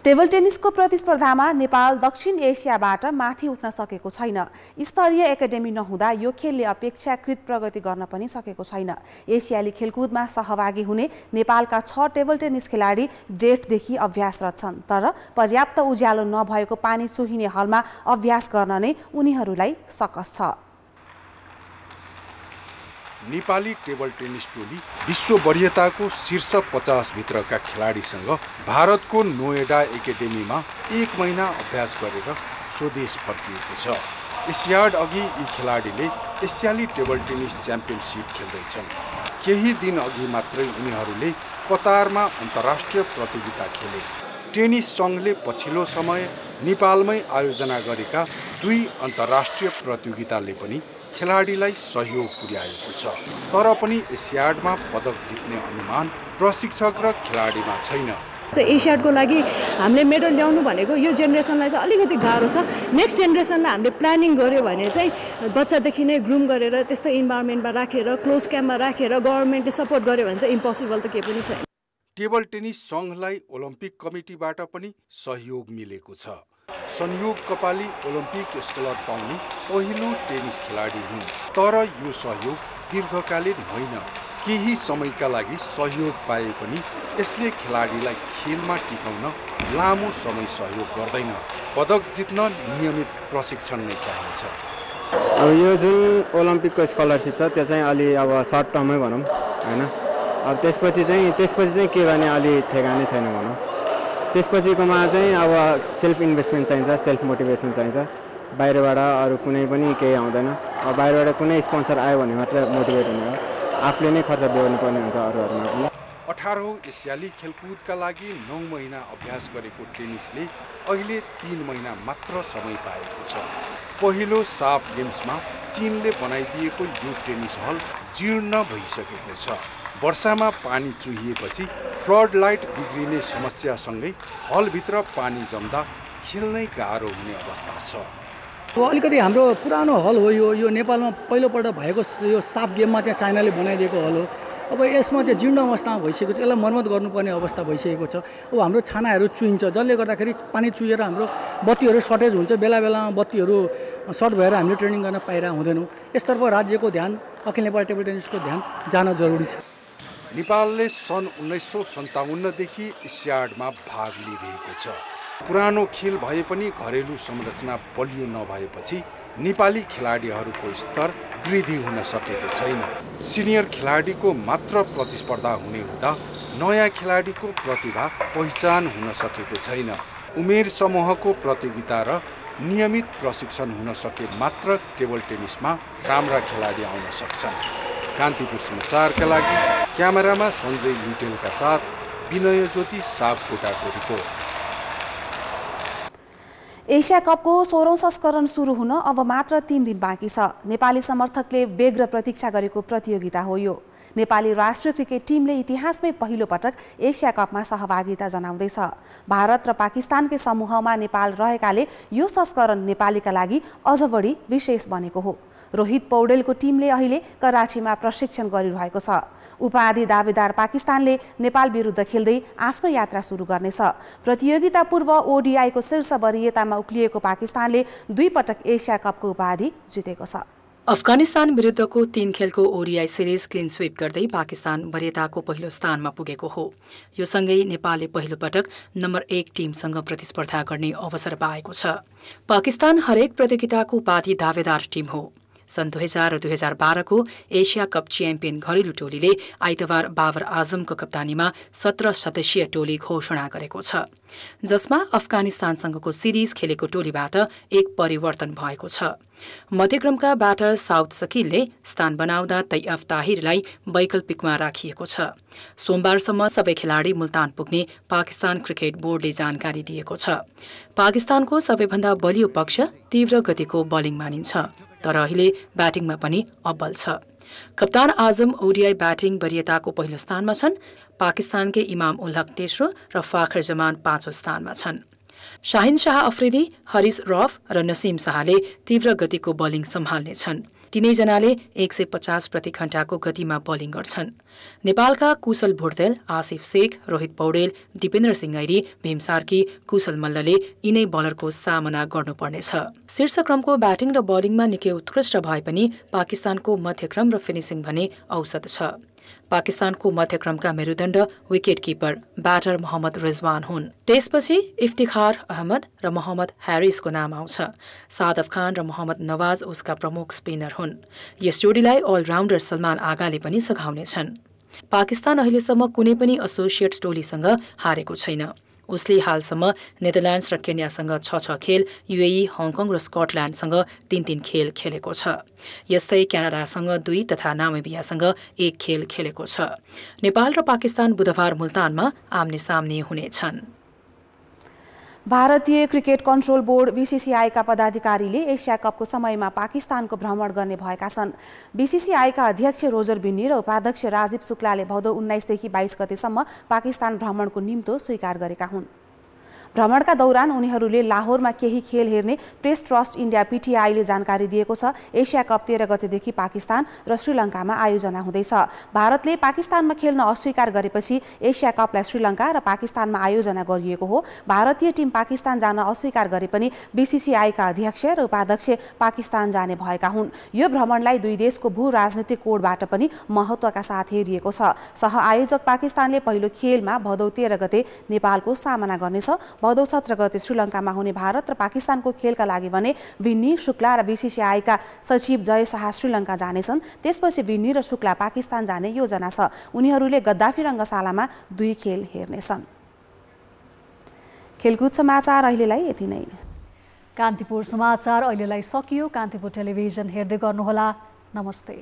टेबल टेनिसको प्रतिस्पर्धामा नेपाल दक्षिण एसियाबाट माथि उठ्न सकेको छैन। स्तरीय एकाडेमी नहुँदा यो खेलले अपेक्षाकृत प्रगति गर्न पनि सकेको छैन। एसियाली खेलकुदमा सहभागी हुने नेपालका 6 टेबल टेनिस खेलाडी जेठदेखि अभ्यासरत छन्, तर पर्याप्त उज्यालो नभएको पानी चुहिने हलमा अभ्यास गर्न नै उनीहरूलाई सकस छ। नेपाली टेबल टेनिस टोली विश्व वरियताको शीर्ष 50 भित्रका खेलाडीसँग भारतको नोएडा एकाडेमीमा 1 महिना अभ्यास गरेर स्वदेश फर्किएको छ। एसियाड अघि यी खेलाडीले एसियाली टेबल टेनिस च्याम्पियनसिप खेल्दैछन्। केही दिन अघि मात्रै उनीहरूले कतारमा अन्तर्राष्ट्रिय प्रतियोगिता खेले। टेनिस सङ्घले पछिल्लो समय नेपालमै आयोजना गरेका 2 अन्तर्राष्ट्रिय प्रतियोगिताले पनि खेलाडीलाई सहयोग पुर्याएको छ। तर पनि एसियाडमा पदक जित्ने अनुमान प्रशिक्षक र खेलाडीमा छैन। एसियाडको लागि हामीले मेडल ल्याउनु भनेको यो जेनेरेसनलाई चाहिँ अलिकति गाह्रो छ। नेक्स्ट जेनेरेसनलाई हामीले प्लानिङ गर्यो भने चाहिँ बच्चादेखि नै ग्रुम गरेर त्यस्तो इन्भाइरोमेन्टमा राखेर क्लोज क्याम्पमा राखेर गभर्मेन्टले सपोर्ट गर्यो भने चाहिँ इम्पोसिबल त केही पनि छैन। टेबल टेनिस सङ्घलाई ओलम्पिक कमिटीबाट पनि सहयोग मिलेको छ। संयोग कपाली ओलम्पिक स्कलर पाउने पहिलो टेनिस खेलाडी हुन्, तर यो सहयोग दीर्घकालीन होइन। केही समयका लागि सहयोग पाए पनि यसले खेलाडीलाई खेलमा टिकाउन लामो समय सहयोग गर्दैन। पदक जित्न नियमित प्रशिक्षण नै चाहिन्छ। अब यो जुन ओलम्पिकको स्कलरसिप छ त्यो चाहिँ अलि अब सर्ट टर्मै भनौँ होइन। अब त्यसपछि चाहिँ के गर्ने अलि ठेगानै छैन भनौँ। त्यसपछिकोमा चाहिँ अब सेल्फ इन्भेस्टमेन्ट चाहिन्छ, सेल्फ मोटिभेसन चाहिन्छ। बाहिरबाट अरू कुनै पनि केही आउँदैन। अब बाहिरबाट कुनै स्पोन्सर आयो भने मात्र मोटिभेट हुने हो। आफूले नै खर्च बेहोर्नुपर्ने हुन्छ अरूहरूमा पनि। 18औं एसियाली खेलकुदका लागि 9 महिना अभ्यास गरेको टेनिसले अहिले 3 महिना मात्र समय पाएको छ। पहिलो साफ गेम्समा चीनले बनाइदिएको यो टेनिस हल जीर्ण भइसकेको छ। वर्षामा पानी चुहिएपछि फ्लड लाइट बिग्रिने समस्यासँगै हलभित्र पानी जम्दा खेल्नै गाह्रो हुने अवस्था छ। अलिकति हाम्रो पुरानो हल हो यो नेपालमा पहिलोपल्ट भएको यो साफ गेममा चाहिँ चाइनाले बनाइदिएको हल हो। अब यसमा चाहिँ जीर्ण अवस्थामा भइसकेको छ, यसलाई मर्मत गर्नुपर्ने अवस्था भइसकेको छ। अब हाम्रो छानाहरू चुहिन्छ, जसले गर्दाखेरि पानी चुहेर हाम्रो बत्तीहरू सर्टेज हुन्छ, बेला बेलामा बत्तीहरू सर्ट भएर हामीले ट्रेनिङ गर्न पाइरहेको हुँदैनौँ। यसतर्फ राज्यको ध्यान, अखिल नेपाल टेबल टेनिसको ध्यान जान जरुरी छ। नेपालले सन् 1957 देखि एसियाडमा भाग लिइरहेको छ। पुरानो खेल भए पनि घरेलु संरचना बलियो नभएपछि नेपाली खेलाडीहरूको स्तर वृद्धि हुन सकेको छैन। सिनियर खेलाडीको मात्र प्रतिस्पर्धा हुने हुँदा नयाँ खेलाडीको प्रतिभा पहिचान हुन सकेको छैन। उमेर समूहको प्रतियोगिता र नियमित प्रशिक्षण हुन सके मात्र टेबल टेनिसमा राम्रा खेलाडी आउन सक्छन्। कान्तिपुर समाचारका लागि क्यामेरामा सञ्जय लुटेलका साथ विनय ज्योति सापकोटाको रिपोर्ट। एसिया कपको 16औं संस्करण सुरु हुन अब मात्र 3 दिन बाँकी छ। नेपाली समर्थकले व्यग्र प्रतीक्षा गरेको प्रतियोगिता हो यो। नेपाली राष्ट्रिय क्रिकेट टिमले इतिहासमै पहिलो पटक एसिया कपमा सहभागिता जनाउँदैछ। भारत र पाकिस्तानकै समूहमा नेपाल रहेकाले यो संस्करण नेपालीका लागि अझ बढी विशेष बनेको हो। रोहित पौडेलको टिमले अहिले कराचीमा प्रशिक्षण गरिरहेको छ। उपाधि दावेदार पाकिस्तानले नेपाल विरुद्ध खेल्दै आफ्नो यात्रा सुरु गर्नेछ। प्रतियोगिता पूर्व ओडिआईको शीर्ष वरियतामा उक्लिएको पाकिस्तानले 2 पटक एसिया कपको उपाधि जितेको छ। अफगानिस्तान विरुद्धको 3 खेलको ओडिआई सिरिज क्लिन स्वीप गर्दै पाकिस्तान वरियताको पहिलो स्थानमा पुगेको हो। यो सँगै नेपालले पहिलो पटक नम्बर 1 टिमसँग प्रतिस्पर्धा गर्ने अवसर पाएको छ। पाकिस्तान हरेक प्रतियोगिताको उपाधि दावेदार टिम हो। सन् 2000 र 2012 को एसिया कप च्याम्पियन घरेलु टोलीले आइतबार बाबर आजमको कप्तानीमा 17 सदस्यीय टोली घोषणा गरेको छ, जसमा अफगानिस्तानसँगको सिरिज खेलेको टोलीबाट एक परिवर्तन भएको छ। मध्यक्रमका ब्याटर साउथ सकिलले स्थान बनाउँदा तैयफ ताहिरलाई वैकल्पिकमा राखिएको छ। सोमबारसम्म सबै खेलाडी मुल्तान पुग्ने पाकिस्तान क्रिकेट बोर्डले जानकारी दिएको छ। पाकिस्तानको सबैभन्दा बलियो पक्ष तीव्र गतिको बलिङ मानिन्छ, तर अहिले ब्याटिङमा पनि अब्बल छ। कप्तान आजम ओडिआई ब्याटिङ वरियताको पहिलो स्थानमा छन्। पाकिस्तानकै इमाम उल हक तेस्रो र फाखर जमान 5औं स्थानमा छन्। शाहिन शाह अफ्रिदी, हरिस रफ र नसीम शाहले तीव्र गतिको बलिङ सम्हाल्नेछन्। तीनैजनाले 150 प्रति घण्टाको गतिमा बलिङ गर्छन्। नेपालका कुशल भुर्तेल, आसिफ शेख, रोहित पौडेल, दिपेन्द्र सिंह ऐरी, भीम सार्की, कुशल मल्लले यिनै बलरको सामना गर्नुपर्नेछ। शीर्ष क्रमको ब्याटिङ र बलिङमा निकै उत्कृष्ट भए पनि पाकिस्तानको मध्यक्रम र फिनिसिङ भने औसत छ। पाकिस्तानको मध्यक्रमका मेरुदण्ड wicket keeper batter Mohammad Rizwan हुन्। त्यसपछि इफ्तिखार अहमद र मोहम्मद ह्यारिसको नाम आउँछ। सादफ खान र मोहम्मद नवाज उसका प्रमुख स्पिनर हुन्। यस जोडीलाई अलराउन्डर सलमान आगाले पनि सघाउनेछन्। पाकिस्तान अहिलेसम्म कुनै पनि एसोसिएट्स टोलीसँग हारेको छैन। उसले हालसम्म नेदरल्यान्ड्स र केन्यासँग 6-6 खेल, युएई, हङकङ र स्कटल्यान्डसँग 3-3 खेल खेलेको छ। यस्तै क्यानाडासँग 2 तथा नामिबियासँग 1 खेल खेलेको छ। नेपाल र पाकिस्तान बुधबार मुल्तानमा आम्ने सामने हुनेछन्। भारतीय क्रिकेट कन्ट्रोल बोर्ड बीसीसीआईका पदाधिकारीले एसिया कपको समयमा पाकिस्तानको भ्रमण गर्ने भएका छन्। बीसीसीआईका अध्यक्ष रोजर बिन्नी र उपाध्यक्ष राजीव शुक्लाले भदौ 19 देखि 22 गतेसम्म पाकिस्तान भ्रमणको निम्तो स्वीकार गरेका हुन्। भ्रमणका दौरान उनीहरूले लाहोरमा केही खेल हेर्ने प्रेस ट्रस्ट इन्डिया पीटीआईले जानकारी दिएको छ। एसिया कप 13 गतेदेखि पाकिस्तान र श्रीलङ्कामा आयोजना हुँदैछ। भारतले पाकिस्तानमा खेल्न अस्वीकार गरेपछि एसिया कपलाई श्रीलङ्का र पाकिस्तानमा आयोजना गरिएको हो। भारतीय टिम पाकिस्तान जान अस्वीकार गरे पनि बीसीसीआईका अध्यक्ष र उपाध्यक्ष पाकिस्तान जाने भएका हुन्। यो भ्रमणलाई दुई देशको भू राजनीतिक कोडबाट पनि महत्त्वका साथ हेरिएको छ। सहआयोजक पाकिस्तानले पहिलो खेलमा भदौ 13 गते नेपालको सामना गर्नेछ। भदौ 17 गते श्रीलङ्कामा हुने भारत र पाकिस्तानको खेलका लागि भने बिन्नी, शुक्ला र बीसीसीआईका सचिव जय शाह श्रीलङ्का जानेछन्। त्यसपछि बिन्नी र शुक्ला पाकिस्तान जाने योजना छ। उनीहरूले गद्दाफी रङ्गशालामा 2 खेल हेर्नेछन्। खेलकुद समाचार अहिलेलाई यति नै। कान्तिपुर समाचार अहिलेलाई सकियो। कान्तिपुर टेलिभिजन हेर्दै गर्नुहोला। नमस्ते।